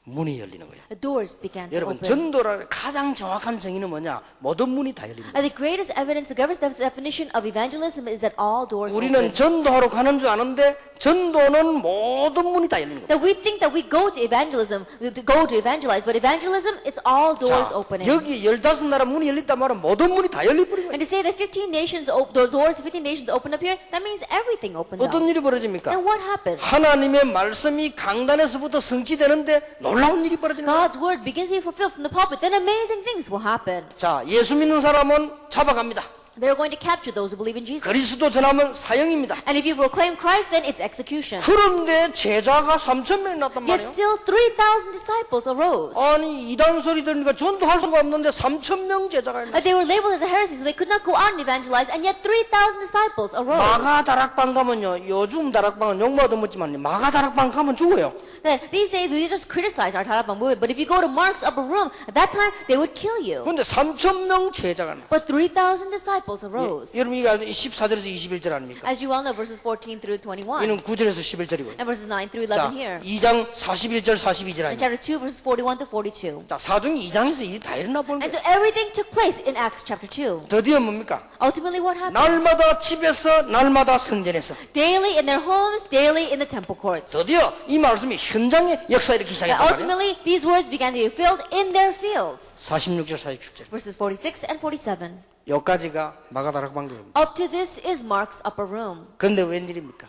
문이 열리는 거예요. The doors began to 여러분, open. 전도라 가장 정확한 정의는 뭐냐? 모든 문이 다 열립니다. And the greatest evidence, the greatest definition of evangelism is that all doors 우리는 open. 전도하러 가는 줄 아는데 전도는 모든 문이 다 열리는 거예요. That we think that we go to evangelism, to go to evangelize, but evangelism, it's all doors 자, opening. 여기 15나라 문이 열렸단 말은 모든 문이 다 열려버린 거예요. And to say that 15 nations, the doors of 15 nations open up here, that means everything opened up. 어떤 일이 벌어집니까? And what happens? 하나님의 말씀이 강단에서부터 성취되는데 놀라운 일이 벌어지는 거예요. God's word begins to be fulfilled from the pulpit, then amazing things will happen. 자, 예수 믿는 사람은 잡아갑니다. They're going to capture those who believe in Jesus. 그리스도 전하면 사형입니다. And if you proclaim Christ, then it's execution. 그런데 제자가 3,000명이 났단 Yet 말이에요. still 3,000 disciples arose. 아니 이단 소리 들으니까 전도할 수가 없는데 3,000명 제자가 있는. And they were labeled as a heresy, so they could not go out and evangelize, and yet 3,000 disciples arose. 마가 다락방 가면요, 요즘 다락방은 욕마도 먹지만 마가 다락방 가면 죽어요. Then these days we just criticize our Tarabang movement, but if you go to Mark's upper room, at that time they would kill you. 그런데 3,000명 제자가 나. But 3,000 disciples arose. 여러분 이게 14절에서 21절 아닙니까? As you well know, verses 14 through 21, 이는 9절에서 11절이고요. and verses 9 through 자, 11 here. 2장 41절 42절 And 아닙니까? chapter 2, verses 41 to 42. 자, 사도행 2장에서 일이 다 일어나 보는 And 거예요. so everything took place in Acts chapter 2. 드디어 뭡니까? Ultimately, what happened? 날마다 집에서 날마다 성전에서 Daily in their homes, daily in the temple courts. 드디어 이 말씀이 현장에 역사 일으키기 And 시작했단 말이에요. ultimately, these words began to be filled in their fields. 46절 47절 Verses 46 and 47. 여기까지가 마가다락방교입니다. Up to this is Mark's upper room. 그런데 웬일입니까?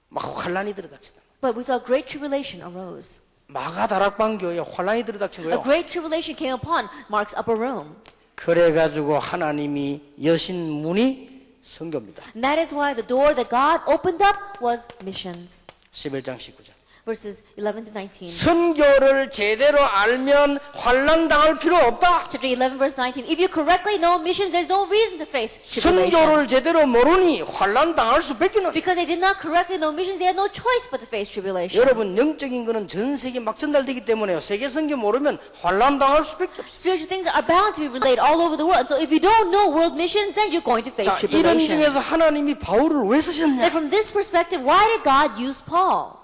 막 환란이 들어닥치다. But we saw great tribulation arose. 마가다락방교에 환란이 들어닥친 A 거예요. great tribulation came upon Mark's upper room. 그래가지고 하나님이 여신 문이 선교입니다. And that is why the door that God opened up was missions. 11장 19절. Verses 11 to 19. 선교를 제대로 알면 환란 당할 필요 없다. Chapter 11, verse 19. If you correctly know missions, there's no reason to face tribulation. 선교를 제대로 모르니 환란 당할 수밖에 없는. Because they did not correctly know missions, they had no choice but to face tribulation. 여러분 영적인 거는 전 세계 막 전달되기 때문에요. 세계 선교 모르면 환란 당할 수밖에 없어요. Spiritual things are bound to be relayed all over the world. So if you don't know world missions, then you're going to face 자, 이런 tribulation. 중에서 하나님이 바울을 왜 And 쓰셨냐? from this perspective, why did God use Paul?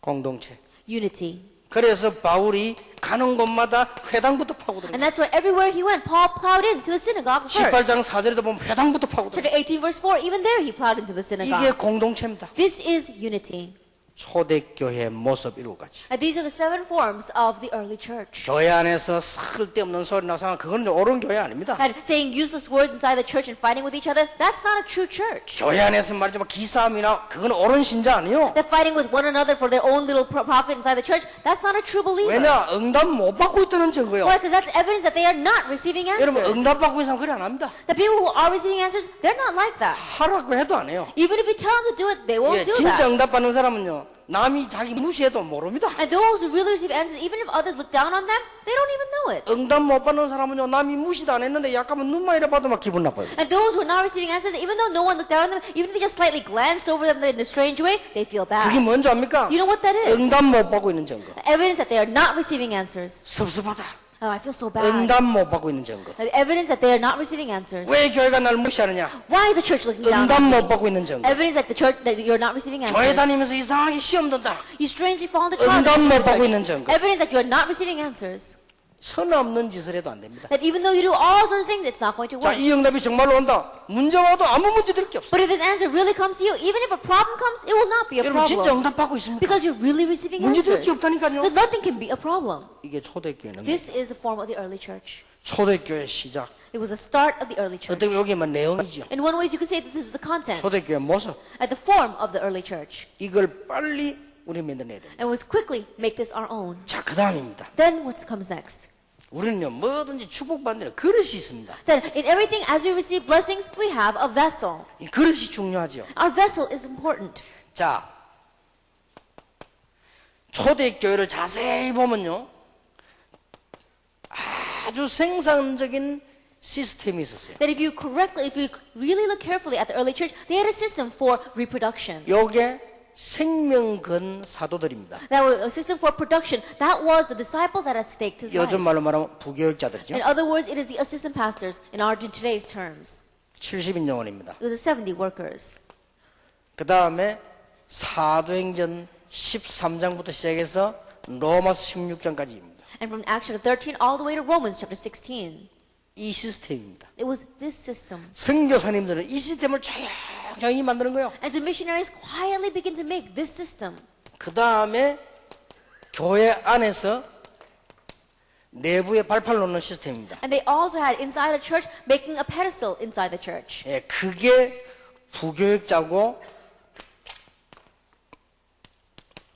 공동체. Unity. 그래서 바울이 가는 곳마다 회당부터 파고들어요. And that's why everywhere he went, Paul plowed into the synagogue first. 18장 4절에도 보면 회당부터 파고들어요. Chapter 18, verse 4, even there he plowed into the 이게 synagogue. 공동체입니다. This is unity. 초대교회 모습 7가지. And these are the 7 forms of the early church. 교회 안에서 쓸데없는 소리 나서 그건 옳은 교회 아닙니다. And saying useless words inside the church and fighting with each other, that's not a true church. 교회 안에서 말이지만 기싸움이나 그건 옳은 신자 아니요. They're fighting with one another for their own little profit inside the church, that's not a true believer. 왜냐? 응답 못 받고 있다는 증거요. Why? Because that's evidence that they are not receiving 여러분 answers. 응답 받고 있는 사람 그래 안 합니다. The people who are receiving answers, they're not like that. 하라고 해도 안 해요. Even if you tell them to do it, they won't 예, do 진짜 that. 응답 받는 사람은요. 남이 자기 무시해도 모릅니다. And those who really receive answers, even if others look down on them, they don't even know it. 응답 못 받는 사람은요. 남이 무시도 안 했는데 약간만 눈만 이래 봐도 막 기분 나빠요. And those who are not receiving answers, even though no one looked down on them, even if they just slightly glanced over them in a strange way, they feel 그게 bad. 뭔지 압니까? You know what that is? 응답 못 받고 있는 증거. Evidence that they are not receiving answers. 섭섭하다. Oh, I feel so bad. 응답 못 받고 있는 증거. Evidence that they are not receiving answers. 왜 교회가 날 무시하느냐? Why is the church looking down 응답 on you? 못 받고 있는 증거. Evidence that the church that you're not receiving 교회 answers. 다니면서 이상하게 시험 든다. You strangely fall into trials. 응답 in 못 the 받고 있는 church. 증거. Evidence that you are not receiving answers. 선 없는 짓을 해도 안 됩니다. That even though you do all sorts of things, it's not going to 자, work. 이 응답이 정말로 온다. 문제 와도 아무 문제 될 게 없어. But if this answer really comes to you, even if a problem comes, it will not be a 여러분 진짜 problem. 응답 받고 있습니까? Because you're really receiving 문제 될 answers. 게 없다니까요. But nothing can be a problem. 이게 초대교회는 This is the form of the early church. 초대교회 시작. It was the start of the early church. 어떻게 여기만 내용이죠. In one way, you could say that this is the content, 초대교회 모습. at the form of the early church. 이걸 빨리 우리 만들어내야 됩니다. And we quickly make this our own. 자, 그 다음입니다. Then what comes next? 우리는요 뭐든지 축복받는 데는 그릇이 있습니다. Then in everything, as we receive blessings, we have a vessel. 이 그릇이 중요하죠. Our vessel is important. 자, 초대교회를 자세히 보면요, 아주 생산적인 시스템이 있었어요. That if you really look carefully at the early church, they had a system for reproduction. 요게 생명건 사도들입니다. That was a system for production. That was the disciple that had staked his life. 요즘 말로 말하면 부교육자들이죠. In other words, it is the assistant pastors in today's terms. 70인 영혼입니다. It was the 70 workers. 그 다음에 사도행전 13장부터 시작해서 로마서 16장까지입니다. And from Acts chapter 13 all the way to Romans chapter 16. 이 시스템입니다. It was this system. 선교사님들은 이 시스템을 조용히 만드는 거예요. As the missionaries quietly begin to make this system. 그 다음에 교회 안에서 내부에 발판을 놓는 시스템입니다. And they also had inside the church making a pedestal inside the church. 예, 그게 부교육자고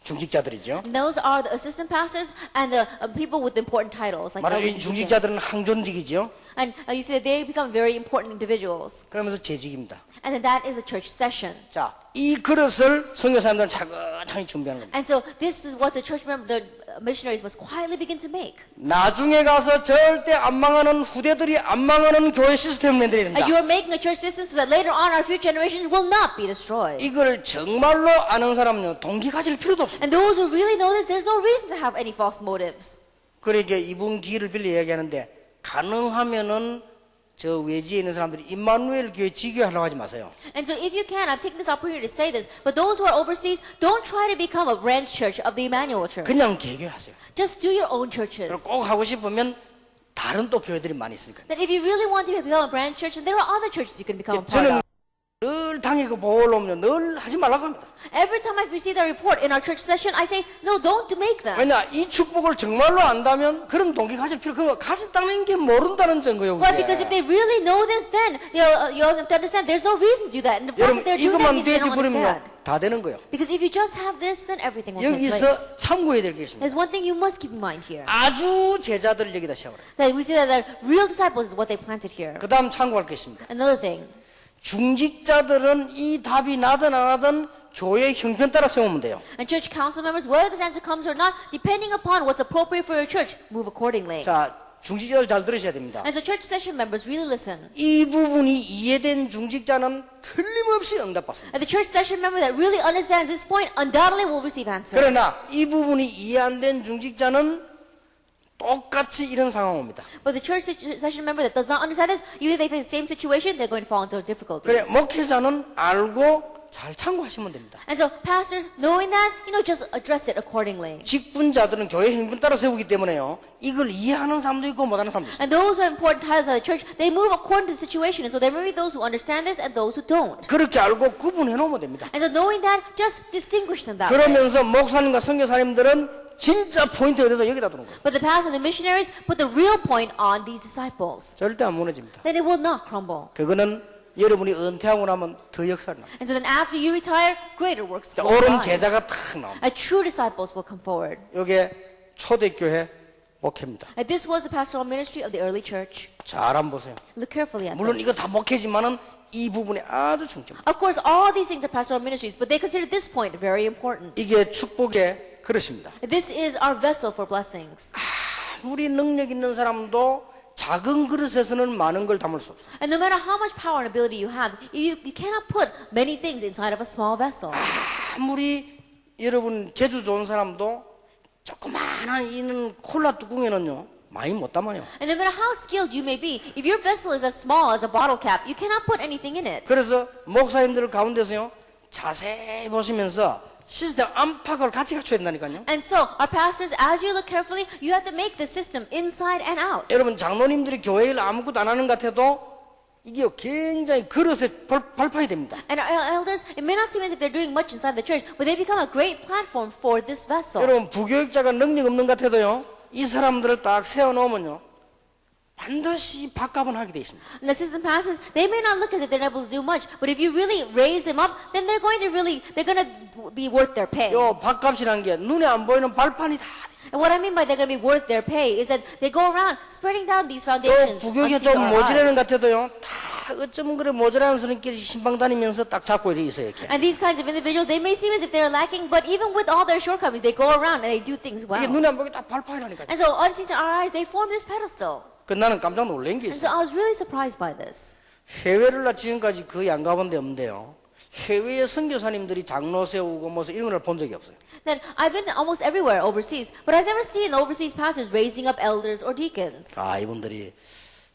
중직자들이죠. And those are the assistant pastors and the people with important titles. Like 말하자면 elders 이 and deacons. 중직자들은 항존직이죠. And you see that they become very important individuals. 그러면서 재직입니다. And then that is a church session. 자, 이 그릇을 선교사님들은 차근차근히 준비하는 겁니다. And so this is what the the missionaries must quietly begin to make. 나중에 가서 절대 안 망하는 후대들이 안 망하는 교회 시스템을 만들어야 된다. And you are making a church system so that later on our future generations will not be destroyed. 이걸 정말로 아는 사람은요, 동기 가질 필요도 없습니다. And those who really know this, there's no reason to have any false motives. 그러니까 이분 기회를 빌려 이야기하는데 가능하면은 저 외지에 있는 사람들이 임마누엘 교회 지교하려고 하지 마세요. And so if you can, I'm taking this opportunity to say this, but those who are overseas, don't try to become a branch church of the Emmanuel Church. 그냥 개교하세요. Just do your own churches. 꼭 하고 싶으면 다른 또 교회들이 많이 있으니까. That if you really want to become a branch church, then there are other churches you can become a part 저는 of. 늘 당에 그 보러 오면 늘 하지 말라고 합니다. Every time I receive that report in our church session, I say, no, don't make them. 왜냐, 이 축복을 정말로 안다면 그런 동기 가질 필요, 그거 가졌다는 게 모른다는 증거예요. Why? Because if they really know this, then you have to understand there's no reason to do that. And the fact 여러분, that they're doing that 이것만 means they 되지 don't 버리면요, understand. 다 되는 거예요. Because if you just have this, then everything will take 여기서 place. 참고해야 될 게 있습니다. There's one thing you must keep in mind here. 아주 제자들을 여기다 세워라. That we see that the real disciples is what they planted here. 그 다음 참고할 게 있습니다. Another thing. 중직자들은 이 답이 나든 안 나든 교회 형편 따라 세우면 돼요. And church council members, whether this answer comes or not, depending upon what's appropriate for your church, move accordingly. 자, 중직자들 잘 들으셔야 됩니다. And so church session members really listen. 이 부분이 이해된 중직자는 틀림없이 응답받습니다. And the church session member that really understands this point undoubtedly will receive answers. 그러나 이 부분이 이해 안 된 중직자는 똑같이 이런 상황 옵니다. But the church session member that does not understand this, even if they face the same situation, they're going to fall into difficulties. 그래, 목회자는 알고 잘 참고하시면 됩니다. And so pastors, knowing that, just address it accordingly. 직분자들은 교회 형편 따라 세우기 때문에요. 이걸 이해하는 사람도 있고 못하는 사람도 있어요. And those who have important titles of the church, they move according to the situation. And so there may be those who understand this and those who don't. 그렇게 알고 구분해 놓으면 됩니다. And so knowing that, just distinguish them that way. 그러면서 목사님과 선교사님들은 진짜 포인트 어디다 여기다 두는 거예요. But the pastors and the missionaries put the real point on these disciples. 절대 안 무너집니다. Then it will not crumble. 그거는 여러분이 은퇴하고 나면 더 역사를 납니다. And so then after you retire, greater works will 옳은 arise. 제자가 탁 나옵니다. And true disciples will come forward. 이게 초대교회 목회입니다. And this was the pastoral ministry of the early church. 잘 한번 보세요. Look carefully at 물론 this. 이거 다 목회지만은 이 부분이 아주 중요합니다. Of course, all these things are pastoral ministries, but they consider this point very important. 이게 축복의 그릇입니다. This is our vessel for blessings. 아무리 능력 있는 사람도 작은 그릇에서는 많은 걸 담을 수 없어요. And no matter how much power and ability you have, you cannot put many things inside of a small vessel. 아무리 여러분 재주 좋은 사람도 조그마한 이는 콜라 뚜껑에는요 많이 못 담아요. And no matter how skilled you may be, if your vessel is as small as a bottle cap, you cannot put anything in it. 그래서 목사님들 가운데서요 자세히 보시면서 시스템 안팎을 같이 갖춰야 된다니까요. And so, our pastors, as you look carefully, you have to make the system inside and out. 여러분 장로님들이 교회를 아무것도 안 하는 것 같아도 이게 굉장히 그릇에 발판이 됩니다. And our elders, it may not seem as if they're doing much inside the church, but they become a great platform for this vessel. 여러분 부교육자가 능력 없는 것 같아도요 이 사람들을 딱 세워놓으면요 반드시 밥값은 하게 돼 있습니다. And the assistant pastors, they may not look as if they're able to do much, but if you really raise them up, then they're going to be worth their pay. 요 밥값이라는 게 눈에 안 보이는 발판이 다 돼. And what I mean by they're going to be worth their pay is that they go around spreading down these 또 foundations. 부교육이 unto 좀 our 모자라는 것 eyes. 같아도요, 다 어쩌면 그래 모자라는 사람끼리 신방 다니면서 딱 잡고 이렇게 있어요, 이렇게. And these kinds of individuals, they may seem as if they're lacking, but even with all their shortcomings, they go around and they do things well. 이게 눈에 안 보게 딱 발파이라니까요. And so, unseen to our eyes, they form this pedestal. 그 나는 깜짝 놀란 게 And so 있어요. I was really surprised by this. 해외를 나 지금까지 거의 안 가본 데 없는데요. 해외의 선교사님들이 장로 세우고 뭐 이런 걸 본 적이 없어요. Then I've been almost everywhere overseas, but I've never seen overseas pastors raising up elders or deacons. 아, 이분들이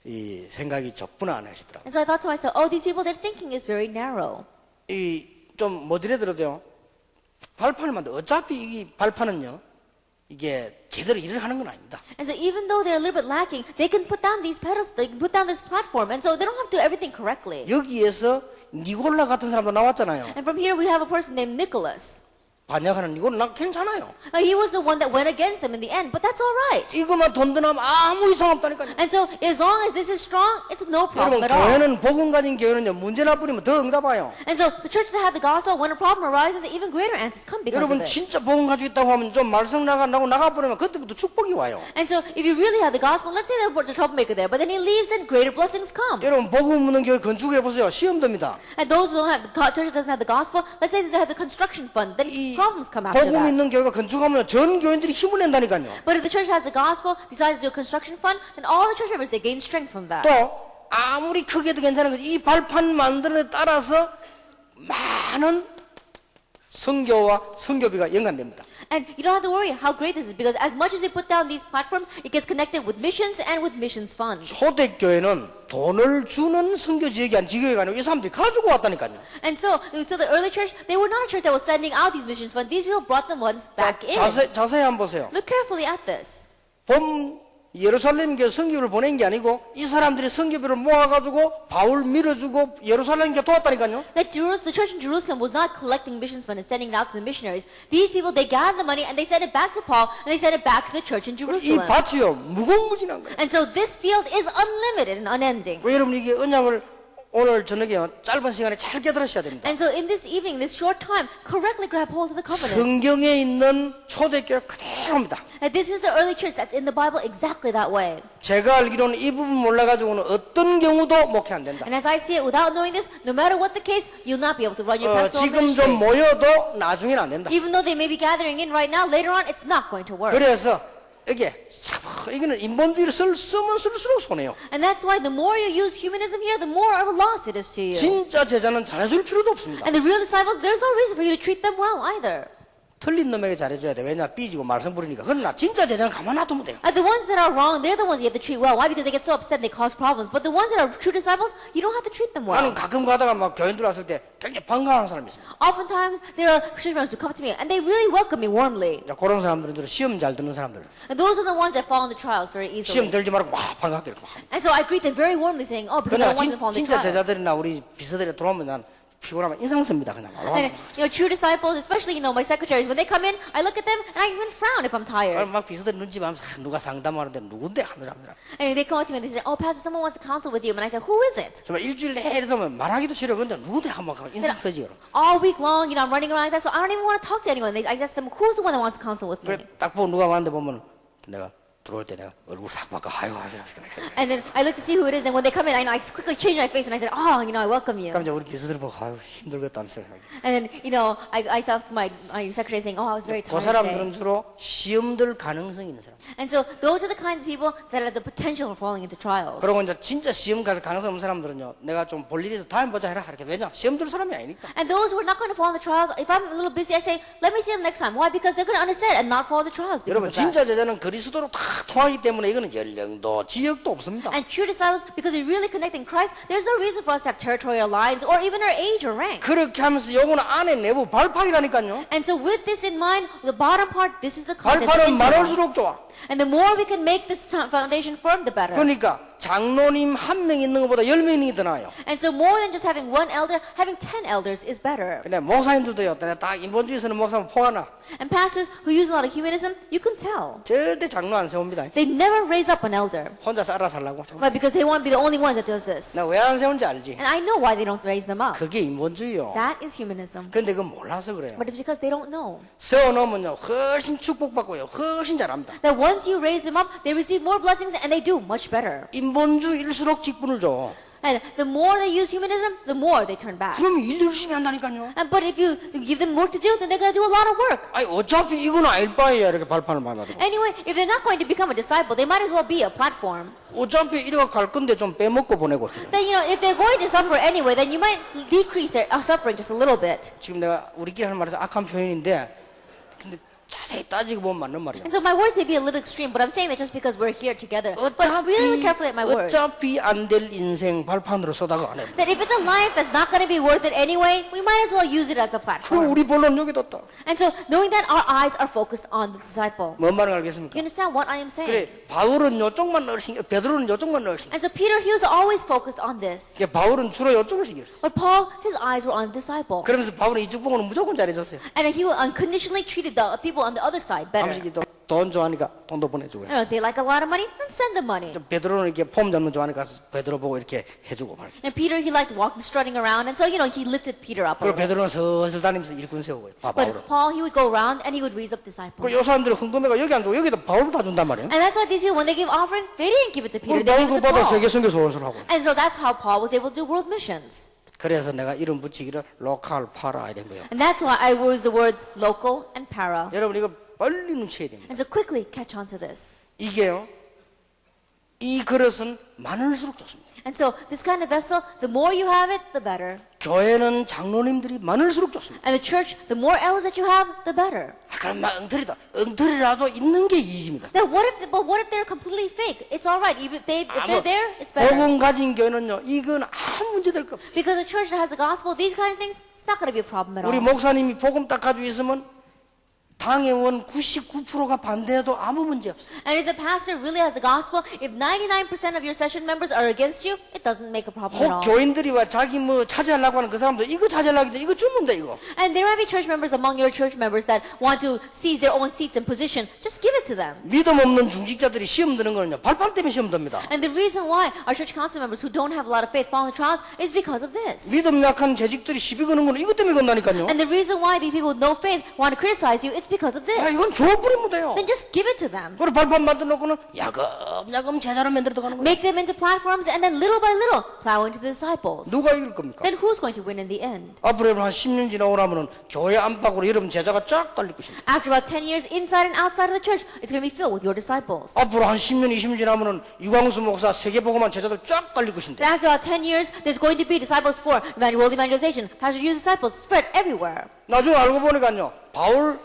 이 생각이 좁구나 안 하시더라고요. And so I thought to myself, oh, these people, their thinking is very narrow. 이 좀 모질해들어도요. 발판을 만들 어차피 이 발판은요. 이게 제대로 일을 하는 건 아닙니다. And so even though they're a little bit lacking, they can put down these pedestals, they can put down this platform, and so they don't have to do everything correctly. 여기에서 니골라 같은 사람도 나왔잖아요. And from here we have a person named Nicholas. 반역하는 니골라 괜찮아요. He was the one that went against them in the end, but that's all right. 이것만 돈 드나면 아무 이상 없다니까요. And so as long as this is strong, it's no problem 여러분 at all. 교회는 복음 가진 교회는요 문제나 뿌리면 더 응답와요. And so the church that had the gospel, when a problem arises, even greater answers come because of 여러분 it. 진짜 복음 가지고 있다고 하면 좀 말썽 나가버리면 그때부터 축복이 와요. And so if you really have the gospel, let's say there's a troublemaker there, but then he leaves, then greater blessings come. 여러분 복음 없는 교회 건축해 보세요. 시험 듭니다. And those who don't have the church that doesn't have the gospel, let's say that they have the construction fund, then 이 problems come after 복음 that. 있는 교회가 건축하면 전 교인들이 힘을 낸다니까요. But if the church has the gospel, decides to do a construction fund, then all the church members, they gain strength from that. 또 아무리 크게도 괜찮은 거지 이 발판 만드는 데 따라서 많은 선교와 선교비가 연관됩니다. And you don't have to worry how great this is, because as much as they put down these platforms, it gets connected with missions and with missions funds. 초대교회는 돈을 주는 선교 지역이 아닌 지역이 아니고 이 사람들이 가지고 왔다니까요. And so the early church, they were not a church that was sending out these missions funds. These people brought them ones back in. 자세히 한번 보세요. Look carefully at this. 본 예루살렘 교회 선교를 보낸 게 아니고 이 사람들이 선교비를 모아가지고 바울 밀어주고 예루살렘 교회 도왔다니까요. That the church in Jerusalem was not collecting missions funds and sending it out to the missionaries. These people, they gathered the money and they sent it back to Paul and they sent it back to the church in 이 Jerusalem. 밭이요 무궁무진한 거예요. And so this field is unlimited and unending. 왜 여러분 이게 언약을 오늘 저녁에 짧은 시간에 잘 깨달으셔야 됩니다. And so in this evening, this short time, correctly grab hold of the covenant. 성경에 있는 초대교회 그대로입니다. That this is the early church that's in the Bible exactly that way. 제가 알기로는 이 부분 몰라가지고는 어떤 경우도 목회 안 된다. And as I see it, without knowing this, no matter what the case, you'll not be able to run your pastoral 지금 좀 ministry. 모여도 나중에는 안 된다. Even though they may be gathering in right now, later on, it's not going to work. 그래서 이게 이거는 인본주의를 쓰면 쓸수록 손해요. And that's why the more you use humanism here, the more of a loss it is to you. 진짜 제자는 잘해줄 필요도 없습니다. And the real disciples, there's no reason for you to treat them well either. 틀린 놈에게 잘해줘야 돼. 왜냐 삐지고 말썽 부리니까. 그러나 진짜 제자는 가만 놔두면 돼요. And the ones that are wrong, they're the ones you have to treat well. Why? Because they get so upset and they cause problems. But the ones that are true disciples, you don't have to treat them well. 나는 가끔 가다가 막 교인들 왔을 때 굉장히 반가운 사람이 있습니다. Oftentimes, there are Christian friends who come to me and they really welcome me warmly. 자, 그런 사람들은 주로 시험 잘 듣는 사람들. And those are the ones that fall into trials very 시험 easily. 들지 말고 와 반갑게 이렇게. And so I greet them very warmly saying, oh, because I 그러나 don't want them to fall into 진짜 trials. 제자들이나 우리 비서들이 들어오면 난 피곤하면 인상 씁니다. 그냥. And, true disciples, especially, my secretaries, when they come in, I look at them and I even frown if I'm tired. 막 비서들 눈치 보면서 누가 상담하는데 누군데 하면서 And they come up to me and they say, oh, Pastor, someone wants to counsel with you. And I say, who is it? 정말 일주일 내내 되면 말하기도 싫어. 근데 누군데 한번 인상 쓰지. All week long, I'm running around like that, so I don't even want to talk to anyone. I ask them, who's the one that wants to counsel with me? 그래 딱 보고 누가 왔는데 보면 내가 들어올 때 내가 얼굴 싹 바꿔 아유. And then I look to see who it is, and when they come in, I quickly change my face and I said, oh, I welcome you. 그럼 이제 우리 비서들 보고 아유 힘들겠다면서. And then, I talked to my secretary saying, oh, I was very 그 tired 사람들은 today. 주로 시험들 가능성이 있는 사람. And so those are the kinds of people that have the potential for falling into trials. 그리고 이제 진짜 시험 갈 가능성 없는 사람들은요. 내가 좀 볼 일이 있어 다음에 보자 해라. 이렇게 왜냐 시험 들 사람이 아니니까. And those who are not going to fall into trials, if I'm a little busy, I say, let me see them next time. Why? Because they're going to understand and not fall into trials because 여러분 of that. 진짜 제자는 그리스도로 다 통하기 때문에 이거는 연령도 지역도 없습니다. And true disciples, because we really connect in Christ, there's no reason for us to have territorial lines or even our age or rank. 그렇게 하면서 요거는 안에 내부 발판이라니까요. And so with this in mind, the bottom part, this is the content. 발판은 internal. 많을수록 좋아. And the more we can make this foundation firm, the better. 그러니까 장로님 한 명 있는 것보다 10명 있는 게 더 나아요. And so more than just having one elder, having 10 elders is better. 근데 목사님들도요, 딱 인본주의에서는 목사님 포하나 And pastors who use a lot of humanism, you can tell. 절대 장로 안 세웁니다. They never raise up an elder. 혼자서 알아서 하려고. But because they want to be the only ones that does this. 나 왜 안 세운지 알지? And I know why they don't raise them up. 그게 인본주의요. That is humanism. 근데 그건 몰라서 그래요. But it's because they don't know. 세워놓으면요, 훨씬 축복받고요, 훨씬 잘합니다. That once you raise them up, they receive more blessings and they do much better. 인본주의일수록 직분을 줘. And the more they use humanism, the more they turn back. 그럼 일 열심히 한다니까요. But if you give them work to do, then they're going to do a lot of work. 아니, 어차피 이건 아닐 바에야 이렇게 발판을 만들고. Anyway, if they're not going to become a disciple, they might as well be a platform. 어차피 이래가 갈 건데 좀 빼먹고 보내고. 그래요. Then, if they're going to suffer anyway, then you might decrease their suffering just a little bit. 지금 내가 우리끼리 하는 말에서 악한 표현인데, 근데 자세히 따지고 보면 맞는 말이야. And so my words may be a little extreme, but I'm saying that just because we're here together. But I'm really carefully at my words. 어차피 안 될 인생 발판으로 써다가 안 해. That if it's a life that's not going to be worth it anyway, we might as well use it as a 그럼 platform. 우리 본론 여기 뒀다. And so knowing that our eyes are focused on the disciple. 뭔 말을 알겠습니까? You understand what I am saying? 그래, 바울은 요쪽만 넣을 신경, 베드로는 요쪽만 넣을 신경. And so Peter, he was always focused on this. 바울은 주로 요쪽을 신경 썼어. But Paul, his eyes were on the disciple. 그러면서 바울은 이쪽 보고는 무조건 잘해줬어요. And he unconditionally treated the people on the other side better. 남식이 돈 좋아하니까 돈도 보내주고요. They like a lot of money, then send them money. 베드로는 이렇게 폼 잡는 좋아하니까 가서 베드로 보고 이렇게 해주고 말이죠. And Peter, he liked walking, strutting around, and so he lifted Peter up. 그리고 베드로는 슬슬 다니면서 일꾼 세우고요. 바울은. But Paul, he would go around and he would raise up disciples. 요 사람들이 헌금해가 여기 안 주고 여기다 바울 다 준단 말이에요. And that's why these people, when they gave offering, they didn't give it to Peter, 그리고 they 바울 gave it to 그보다 세계 Paul. 선교 소원을 하고. And so that's how Paul was able to do world missions. 그래서 내가 이름 붙이기를 로컬 파라 이런 거예요. And that's why I use the words local and para. 여러분 이거 빨리 눈치해야 됩니다. And so quickly catch on to this. 이게요, 이 그릇은 많을수록 좋습니다. And so this kind of vessel, the more you have it, the better. 교회는 장로님들이 많을수록 좋습니다. And the church, the more elders that you have, the better. 그럼 막 엉터리라도 있는 게 이익입니다. Now, what if they're completely fake? It's all right. If they're there, it's better. 복음 가진 교회는요, 이건 아무 문제 될 거 없어요. Because the church that has the gospel, these kind of things, it's not going to be a problem at 우리 all. 목사님이 복음 딱 가지고 있으면 당회원 99%가 반대해도 아무 문제 없어요. And if the pastor really has the gospel, if 99% of your session members are against you, it doesn't make a problem at 혹 all. 교인들이 와 자기 뭐 차지하려고 하는 그 사람들 이거 차지하려고 했는데 이거 주면 돼 이거. And there might be church members among your church members that want to seize their own seats and position. Just give it to them. 믿음 없는 중직자들이 시험 드는 거는요 발판 때문에 시험 듭니다. And the reason why our church council members who don't have a lot of faith fall into trials is because of this. 믿음 약한 재직들이 시비 거는 거는 이것 때문에 건다니까요. And the reason why these people with no faith want to criticize you is because of this. 이건 조어 뿌리면 돼요. Then just give it to them. 그리고 발판 만들어 놓고는 야금야금 제자로 만들어 가는 거예요. Make them into platforms and then little by little plow into the disciples. 누가 이길 겁니까? Then who's going to win in the end? 앞으로 한 10년 지나고 나면은 교회 안팎으로 여러분 제자가 쫙 깔릴 것입니다. After about 10 years, inside and outside of the church, it's going to be filled with your disciples. 앞으로 한 10년, 20년 지나면은 유광수 목사 세계복음한 제자들 쫙 깔릴 것인데. Then after about 10 years, there's going to be disciples for world evangelization. Pastor, you disciples spread everywhere. 나중에 알고 보니까요, 바울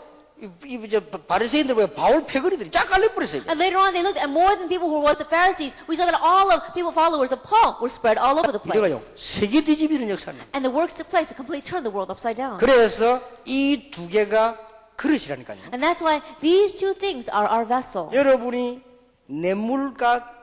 이제 바리새인들 왜 바울 패거리들이 쫙 깔려버렸어요. And later on, they looked at more than people who were with the Pharisees. We saw that all of people followers of Paul were spread all over the 이래가요, place. 세계 뒤집이는 역사는. And the works took place to completely turn the world upside down. 그래서 이 두 개가 그릇이라니까요. And that's why these two things are our vessel. 여러분이 냇물과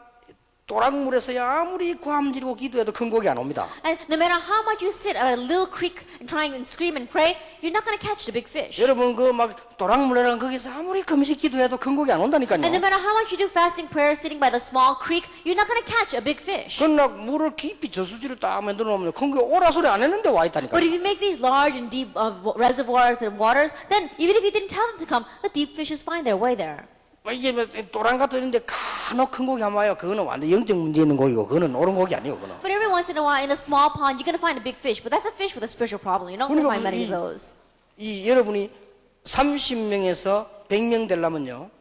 또랑물에서야 아무리 고함지르고 기도해도 큰 고기 안 옵니다. And no matter how much you sit at a little creek and try and scream and pray, you're not going to catch the big fish. 여러분 그 막 또랑물에랑 거기서 아무리 금식 기도해도 큰 고기 안 온다니까요. And no matter how much you do fasting prayer sitting by the small creek, you're not going to catch a big fish. 그러나 물을 깊이 저수지를 딱 만들어 놓으면 큰 게 오라 소리 안 했는데 와 있다니까요. But if you make these large and deep reservoirs and waters, then even if you didn't tell them to come, the deep fishes find their way there. 이게 또랑 같은데 간혹 큰 고기 한번 와요. 그거는 완전 영적 문제 있는 고기고 그거는 옳은 고기 아니에요. 그거는. But every once in a while, in a small pond, you're going to find a big fish. But that's a fish with a spiritual problem. You're not going to find many of those. 이 여러분이 30명에서 100명 되려면요.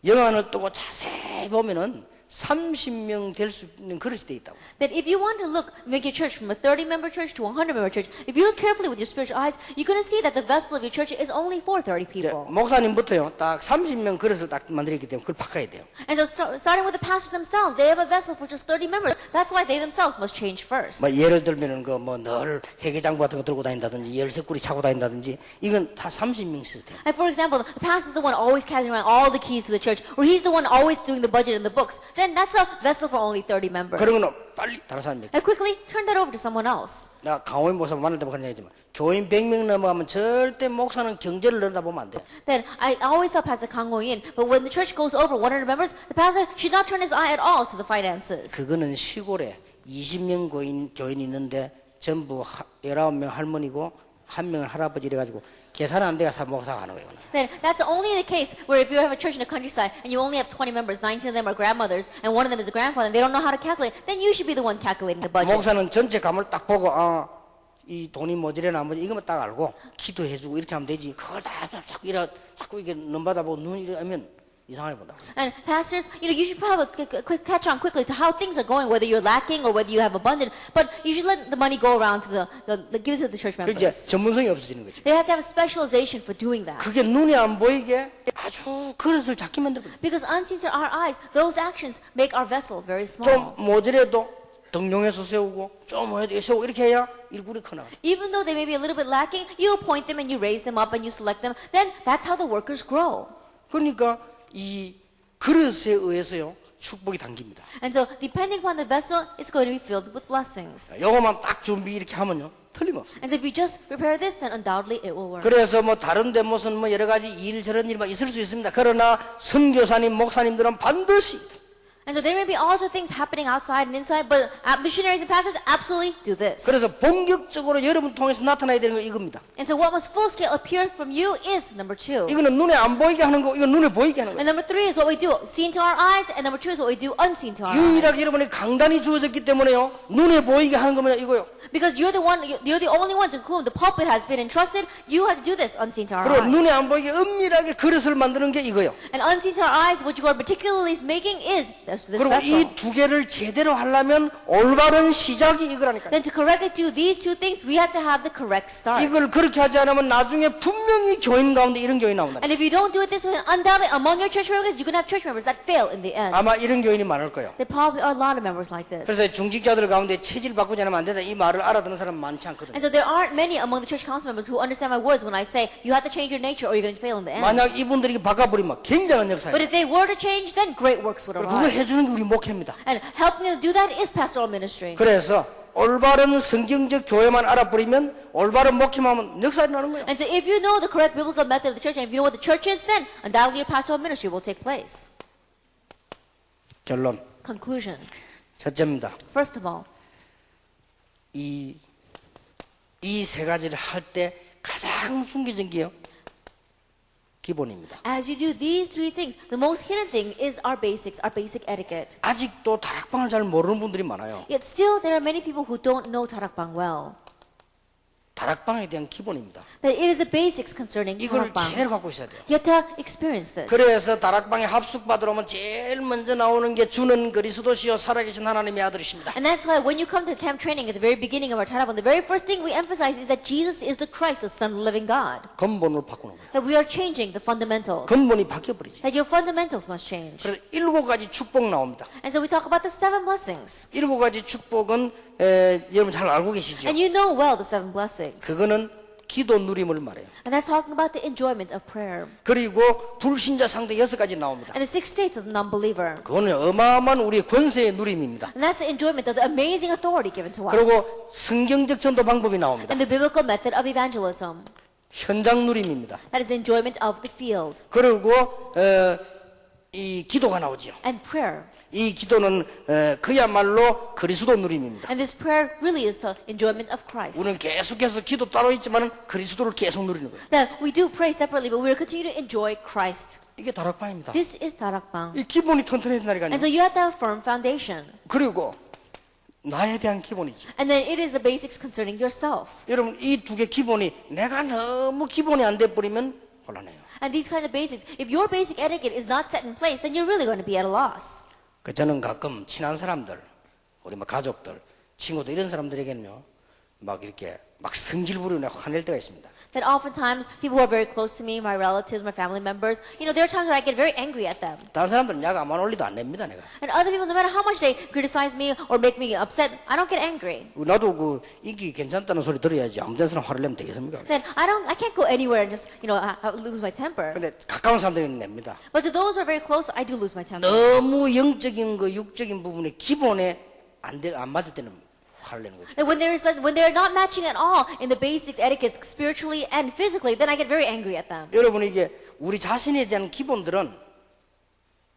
영안을 뜨고 자세히 보면은 30명 될 수 있는 그릇이 돼 있다고. That if you want to make your church from a 30-member church to a 100-member church, if you look carefully with your spiritual eyes, you're going to see that the vessel of your church is only for 30 people. 목사님부터요. 딱 30명 그릇을 딱 만들었기 때문에 그걸 바꿔야 돼요. And so starting with the pastors themselves, they have a vessel for just 30 members. That's why they themselves must change first. 뭐 예를 들면은 그 뭐 늘 회계장부 같은 거 들고 다닌다든지 열쇠꾸리 차고 다닌다든지 이건 다 30명 시스템. And for example, the pastor is the one always carrying around all the keys to the church, or he's the one always doing the budget and the books. then that's a vessel for only 30 members. 그런 거는 빨리 다른 사람이 And quickly turn that over to someone else. 나 강호인 목사 만날 때마다 그런 얘기지만 교인 100명 넘어가면 절대 목사는 경제를 내려다보면 안 돼. Then I always tell Pastor Kang Ho-in, but when the church goes over 100 members, the pastor should not turn his eye at all to the finances. 그거는 시골에 20명 교인이 있는데 전부 19명 할머니고 1명은 할아버지 이래가지고 계산 안 돼가 목사가 하는 거예요. Then that's only the case where if you have a church in the countryside and you only have 20 members, 19 of them are grandmothers, and one of them is a grandfather, and they don't know how to calculate, then you should be the one calculating the budget. 목사는 전체 감을 딱 보고 이 돈이 모자라나 뭐 이것만 딱 알고 기도해주고 이렇게 하면 되지. 그걸 다 자꾸 이렇게 넘받아보고 눈 이렇게 하면 이상하게 본다. And pastors, you should probably catch on quickly to how things are going, whether you're lacking or whether you have abundant. But you should let the money go around to give it to the church 그 이제 members. 전문성이 없어지는 거지. They have to have a specialization for doing that. 그게 눈에 안 보이게 아주 그릇을 작게 만들거든. Because unseen to our eyes, those actions make our vessel very 좀 small. 모자라도 등용해서 세우고 좀 해도 세우고 이렇게 해야 일꾼이 크나. Even though they may be a little bit lacking, you appoint them and you raise them up and you select them. Then that's how the workers grow. 그러니까 이 그릇에 의해서요 축복이 담깁니다. And so, depending upon the vessel, it's going to be filled with blessings. 요거만 딱 준비 이렇게 하면요 틀림없어요. And so, if you just prepare this, then undoubtedly it will work. 그래서 뭐 다른데 무슨 뭐 여러 가지 일 저런 일만 있을 수 있습니다. 그러나 선교사님 목사님들은 반드시 And so there may be also things happening outside and inside, but missionaries and pastors absolutely do this. 그래서 본격적으로 여러분 통해서 나타나야 되는 건 이겁니다. And so what must full scale appear from you is number 2. 이거는 눈에 안 보이게 하는 거, 이건 눈에 보이게 하는 And 거예요. number 3 is what we do seen to our eyes, and number 2 is what we do unseen to our eyes. 유일하게 여러분이 강단이 주어졌기 때문에요 눈에 보이게 하는 거면 이거요. Because you're the only one to whom the pulpit has been entrusted. You have to do this unseen to our 그리고 eyes. 눈에 안 보이게 은밀하게 그릇을 만드는 게 이거요. And unseen to our eyes, what you are particularly making is this 그리고 vessel. 이 두 개를 제대로 하려면 올바른 시작이 이거라니까요. Then to correctly do these two things, we have to have the correct start. 이걸 그렇게 하지 않으면 나중에 분명히 교인 가운데 이런 교인이 나온다. And if you don't do it this way, then undoubtedly among your church members, you can have church members that fail in the end. 아마 이런 교인이 많을 거예요. There probably are a lot of members like this. 그래서 중직자들 가운데 체질 바꾸지 않으면 안 된다. 이 말을 알아듣는 사람 많지 않거든요. And so there aren't many among the church council members who understand my words when I say you have to change your nature or you're going to fail in the end. 만약 이분들이 바꿔버리면 굉장한 역사예요. But if they were to change, then great works would 그거 arise. 해주는 게 우리 목회입니다. And helping them do that is pastoral ministry. 그래서 올바른 성경적 교회만 알아버리면 올바른 목회만 역사가 일어나는 거예요. And so if you know the correct biblical method of the church, and if you know what the church is, then undoubtedly your pastoral ministry will take place. 결론. Conclusion. 첫째입니다. First of all, 이 세 가지를 할 때 가장 숨겨진 게요. 기본입니다. as you do these three things, the most hidden thing is our basics, our basic etiquette. 아직도 다락방을 잘 모르는 분들이 많아요. Yet still, there are many people who don't know 다락방 well. 다락방에 대한 기본입니다. That it is the basics concerning 이걸 다락방. 제대로 갖고 있어야 돼요. You have to experience this. 그래서 다락방에 합숙받으러 오면 제일 먼저 나오는 게 주는 그리스도시요 살아계신 하나님의 아들이십니다. And that's why when you come to camp training at the very beginning of our 다락방, the very first thing we emphasize is that Jesus is the Christ, the Son of the living God. 근본을 바꾸는 거예요. That we are changing the fundamentals. 근본이 바뀌어버리지. That your fundamentals must change. 그래서 7가지 축복 나옵니다. And so we talk about the 7 blessings. 7가지 축복은 여러분 잘 알고 계시죠? And you know well the 7 blessings. 그거는 기도 누림을 말해요. And that's talking about the enjoyment of prayer. 그리고 불신자 상대 6가지 나옵니다. And the 6 states of the non-believer. 그거는 어마어마한 우리의 권세의 누림입니다. And that's the enjoyment of the amazing authority given to us. 그리고 성경적 전도 방법이 나옵니다. And the biblical method of evangelism. 현장 누림입니다. That is the enjoyment of the field. 그리고 이 기도가 나오죠. And prayer. 이 기도는 그야말로 그리스도 누림입니다. And this prayer really is the enjoyment of Christ. 우리는 계속해서 기도 따로 있지만 그리스도를 계속 누리는 거예요. That we do pray separately, but we will continue to enjoy Christ. 이게 다락방입니다. This is 다락방. 이 기본이 튼튼해야 된다니까요. And so you have to have a firm foundation. 그리고 나에 대한 기본이죠. And then it is the basics concerning yourself. 여러분 이 두 개 기본이 내가 너무 기본이 안 돼 버리면 곤란해요. And these kind of basics, if your basic etiquette is not set in place, then you're really going to be at a loss. 저는 가끔 친한 사람들, 우리 뭐 가족들, 친구들 이런 사람들에게는요, 막 이렇게 막 성질 부리고 화낼 때가 있습니다. That oftentimes people who are very close to me, my relatives, my family members, there are times where I get very angry at them. 다른 사람들은 약 안 올리도 안 냅니다, 내가. And other people, no matter how much they criticize me or make me upset, I don't get angry. 나도 그 인기 괜찮다는 소리 들어야지 아무 데나 사람 화를 내면 되겠습니까? Then I can't go anywhere and just, lose my temper. 근데 가까운 사람들은 냅니다. But to those who are very close, I do lose my temper. 너무 영적인 거, 육적인 부분에 기본에 안 맞을 때는 화를 내는 거죠. And when they're not matching at all in the basics, etiquettes, spiritually and physically, then I get very angry at them. 여러분 이게 우리 자신에 대한 기본들은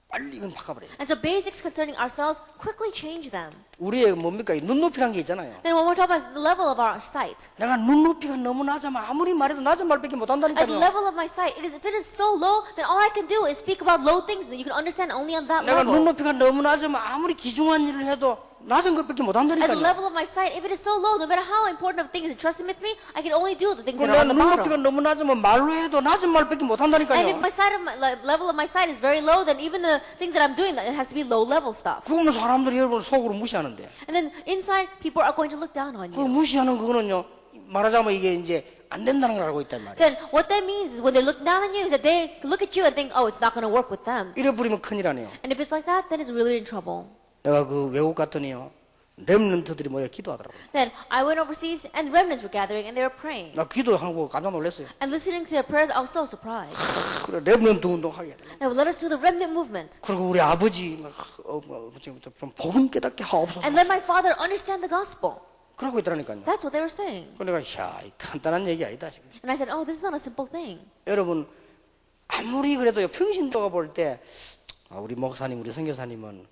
빨리 이건 바꿔버려요. And so basics concerning ourselves, quickly change them. 우리의 뭡니까? 이 눈높이란 게 있잖아요. Then when we're talking about the level of our sight, 내가 눈높이가 너무 낮으면 아무리 말해도 낮은 말밖에 못 at the 한다니까요. level of my sight, if it is so low, then all I can do is speak about low things that you can understand only on that 내가 level. 눈높이가 너무 낮으면 아무리 귀중한 일을 해도 낮은 것밖에 못 At the 한다니까요. level of my sight, if it is so low, no matter how important of things entrusted with me, I can only do the things that 내가 are on the 눈높이가 bottom. 너무 낮으면 말로 해도 낮은 말밖에 못 And if 한다니까요. my sight of level of my sight is very low, then even the things that I'm doing, it has to be low level stuff. 그러면 사람들이 여러분 속으로 무시하는데 And then inside, people are going to look down on 그 you. 무시하는 그거는요 말하자면 이게 이제 안 된다는 걸 알고 있단 말이에요. Then what that means is when they're looking down on you, is that they look at you and think, oh, it's not going to work with them. 이래 버리면 큰일 아니에요. And if it's like that, then it's really in trouble. 내가 그 외국 갔더니요 렘넌트들이 모여 기도하더라고요. Then I went overseas and remnants were gathering and they were praying. 나 기도하는 거 깜짝 놀랐어요. And listening to their prayers, I was so surprised. 그래 렘넌트 운동하게. They would let us do the remnant movement. 그리고 우리 아버지 좀 복음 깨닫게 하옵소서. And let my father understand the gospel. 그러고 있더라니까요. That's what they were saying. 그러니까 야, 간단한 얘기 아니다 지금. And I said, oh, this is not a simple thing. 여러분 아무리 그래도요 평신도가 볼 때 우리 목사님, 우리 선교사님은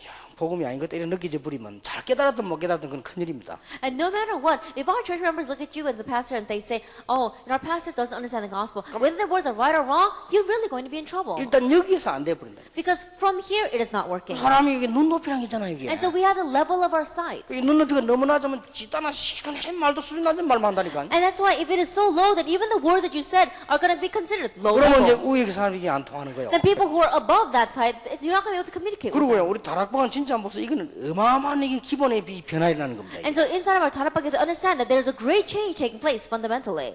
야, 복음이 아닌 것 때문에 느껴져 버리면 잘 깨달았든 못 깨달았든 그건 큰일입니다. And no matter what, if our church members look at you and the pastor and they say, oh, our pastor doesn't understand the gospel, whether the words are right or wrong, you're really going to be in trouble. 일단 여기에서 안 돼 버린다. Because from here, it is not working. 사람이 이게 눈높이랑 있잖아요 이게. And so we have the level of our sight. 이 눈높이가 너무 낮으면 지단한 시간 말도 수준 낮은 말만 한다니까. And that's why if it is so low that even the words that you said are going to be considered low 그러면 이제 level, 위에 사람이 이게 안 통하는 거예요. then people who are above that sight, you're not going to be able to communicate with them. 그리고요 우리 다락방은 진짜 안 보세요. 이거는 어마어마한 이게 기본의 변화가 일어나는 겁니다. And so inside of our Tarapag, they understand that there's a great change taking place fundamentally.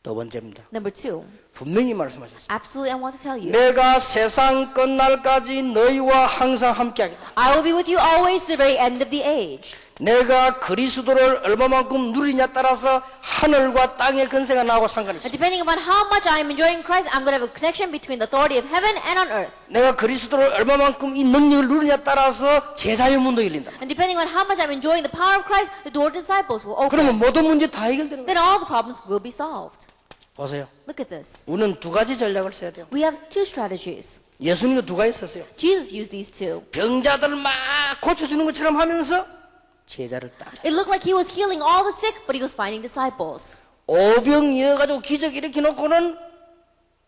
두 번째입니다. Number two, 분명히 말씀하셨어요. absolutely I want to tell you, 내가 세상 끝날까지 너희와 항상 함께하겠다. I will be with you always to the very end of the age. 내가 그리스도를 얼마만큼 누리냐 따라서 하늘과 땅의 근세가 나하고 상관이 And 있습니다. depending upon how much I am enjoying Christ, I'm going to have a connection between the authority of heaven and on earth. 내가 그리스도를 얼마만큼 이 능력을 누리냐 따라서 제자의 문도 열린다. And depending on how much I'm enjoying the power of Christ, the door to disciples will open. 그러면 모든 문제 다 해결되는 거예요. Then all the problems will be solved. 보세요. Look at this. 우리는 두 가지 전략을 써야 돼요. We have two strategies. 예수님도 두 가지 썼어요. Jesus used these two. 병자들 막 고쳐주는 것처럼 하면서 제자를 따라. It looked like he was healing all the sick, but he was finding disciples. 오병 이어가지고 기적 일으켜 놓고는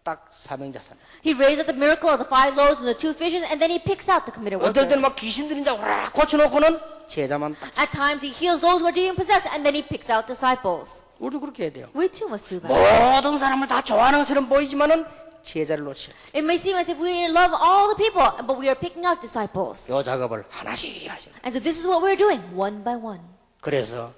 딱 사명자산. He raised up the miracle of the 5 loaves and the 2 fishes, and then he picks out the committed 어떨 때는 막 workers. 귀신들이 이제 와 고쳐놓고는 제자만 딱. At times he heals those who are demon possessed, and then he picks out disciples. 우리도 그렇게 해야 돼요. We too must do that. 모든 사람을 다 좋아하는 것처럼 보이지만은 제자를 놓치죠. It may seem as if we love all the people, but we are picking out disciples. 이 작업을 하나씩 하시는. And so this is what we're doing, one by one. 그래서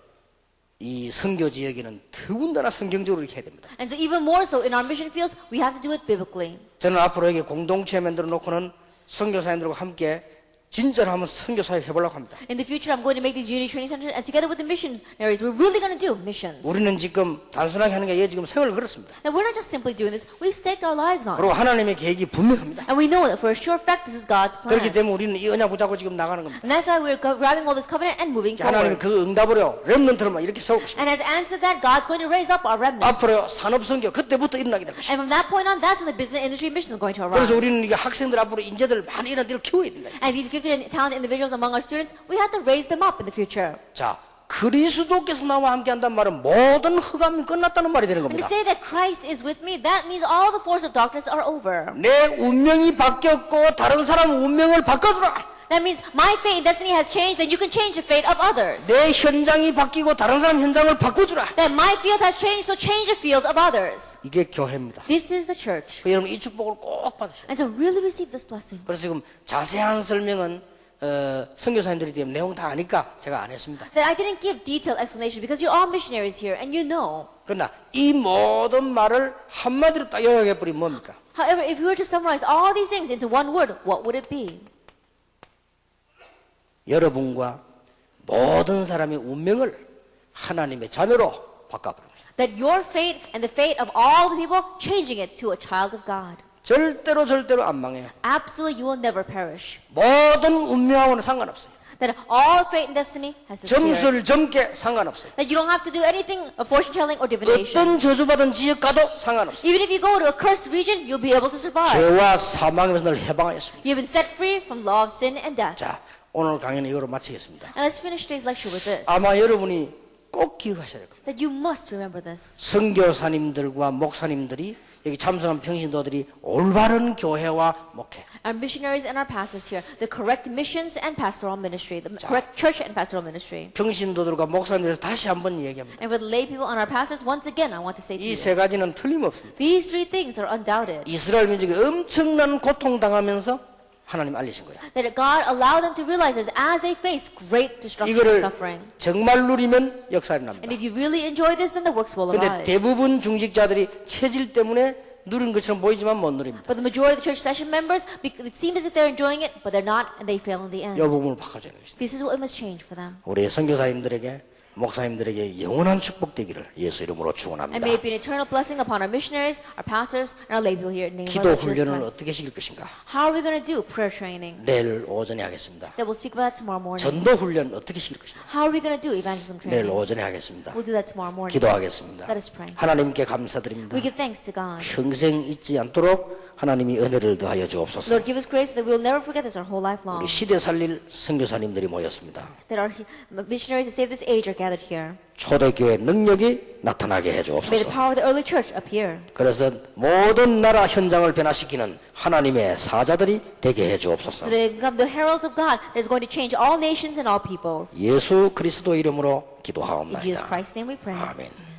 이 선교 지역에는 더군다나 성경적으로 이렇게 해야 됩니다. And so even more so in our mission fields, we have to do it biblically. 저는 앞으로 여기 공동체 만들어 놓고는 선교사님들과 함께 진짜로 한번 선교 사역 해보려고 합니다. In the future, I'm going to make these unity training centers, and together with the missionaries, we're really going to do missions. 우리는 지금 단순하게 하는 게 아니라 지금 생을 걸었습니다. And we're not just simply doing this, we've staked our lives on 그리고 it. 하나님의 계획이 분명합니다. And we know that for a sure fact, this is God's 그렇기 plan. 때문에 우리는 이 언약 붙잡고 지금 나가는 겁니다. And that's why we're grabbing all this covenant and moving 하나님은 forward. 그 응답으로 렘넌트를 막 이렇게 세우고 싶습니다. And as answer that, God's going to raise up our remnant. 앞으로 산업선교 그때부터 일어나게 될 것입니다. And from that point on, that's when the business industry mission is going to arise. 그래서 우리는 이게 학생들 앞으로 인재들 많이 이런 데를 키워야 된다. And these gifted and talented individuals among our students, we have to raise them up in the future. 자, 그리스도께서 나와 함께 한다는 말은 모든 흑암이 끝났다는 말이 되는 And to 겁니다. say that Christ is with me, that means all the force of darkness are over. 내 운명이 바뀌었고 다른 사람 운명을 바꿔주라. That means my fate and destiny has changed, then you can change the fate of others. 내 현장이 바뀌고 다른 사람 현장을 바꿔주라. That my field has changed, so change the field of others. 이게 교회입니다. This is the church. 여러분 이 축복을 꼭 받으셔야 돼요. And so really receive this blessing. 그래서 지금 자세한 설명은 선교사님들이 되면 내용 다 아니까 제가 안 했습니다. That I didn't give detailed explanation because you're all missionaries here and you know. 그러나 이 모든 말을 한마디로 딱 요약해버리면 뭡니까? However, if we were to summarize all these things into one word, what would it be? 여러분과 모든 사람의 운명을 하나님의 자녀로 바꿔버립니다. That your fate and the fate of all the people, changing it to a child of God. 절대로 안 망해요. Absolutely, you will never perish. 모든 운명하고는 상관없어요. That all fate and destiny has disappeared. 점수를 점게 상관없어요. That you don't have to do anything of fortune telling or divination. 어떤 저주받은 지역 가도 상관없어요. Even if you go to a cursed region, you'll be able to survive. 죄와 사망에서 늘 해방하였습니다. You've been set free from law of sin and death. 자, 오늘 강의는 이거로 마치겠습니다. And let's finish today's lecture with this. 아마 여러분이 꼭 기억하셔야 될 겁니다. That you must remember this. 선교사님들과 목사님들이 여기 참석한 평신도들이 올바른 교회와 목회, Our missionaries and our pastors here, the correct missions and pastoral ministry, the correct church and pastoral ministry. 평신도들과 목사님들에서 다시 한번 얘기합니다. And for the lay people and our pastors, once again, I want to say to 이 you, 세 가지는 틀림없습니다. these three things are undoubted. 이스라엘 민족이 엄청난 고통당하면서 하나님 알리신 거예요. That God allowed them to realize this as they face great destruction and 이거를 suffering. 정말 누리면 역사를 납니다. And if you really enjoy this, then the works will 근데 arise. 대부분 중직자들이 체질 때문에 누린 것처럼 보이지만 못 누립니다. But the majority of the church session members, it seems as if they're enjoying it, but they're not, and they fail in the end. 이 부분을 바꿔줘야 되겠습니다. This is what we must change for them. 우리 선교사님들에게 목사님들에게 영원한 축복되기를 예수 이름으로 And 축원합니다. may it be an eternal blessing upon our missionaries, our pastors, and our lay people here in the name 기도 of Jesus 훈련을 Christ. 어떻게 시킬 것인가? How are we going to do prayer training? 내일 오전에 하겠습니다. That we'll speak about that tomorrow morning. 전도 훈련 어떻게 시킬 것인가? How are we going to do evangelism 내일 training? 오전에 하겠습니다. We'll do that tomorrow morning. 기도하겠습니다. Let us pray. 하나님께 감사드립니다. We give thanks to God. 평생 잊지 않도록 하나님이 은혜를 더하여 주옵소서. Lord, give us grace so that we'll never forget this our whole life long. 우리 시대 살릴 선교사님들이 모였습니다. That our missionaries to save this age are gathered here. 초대교회 능력이 나타나게 해 May the 주옵소서. power of the early church appear. 그래서 모든 나라 현장을 변화시키는 하나님의 사자들이 되게 해 So 주옵소서. that they become the heralds of God that is going to change all nations and all peoples. 예수 그리스도 이름으로 In Jesus 기도하옵나이다. Christ's name we pray. 아멘.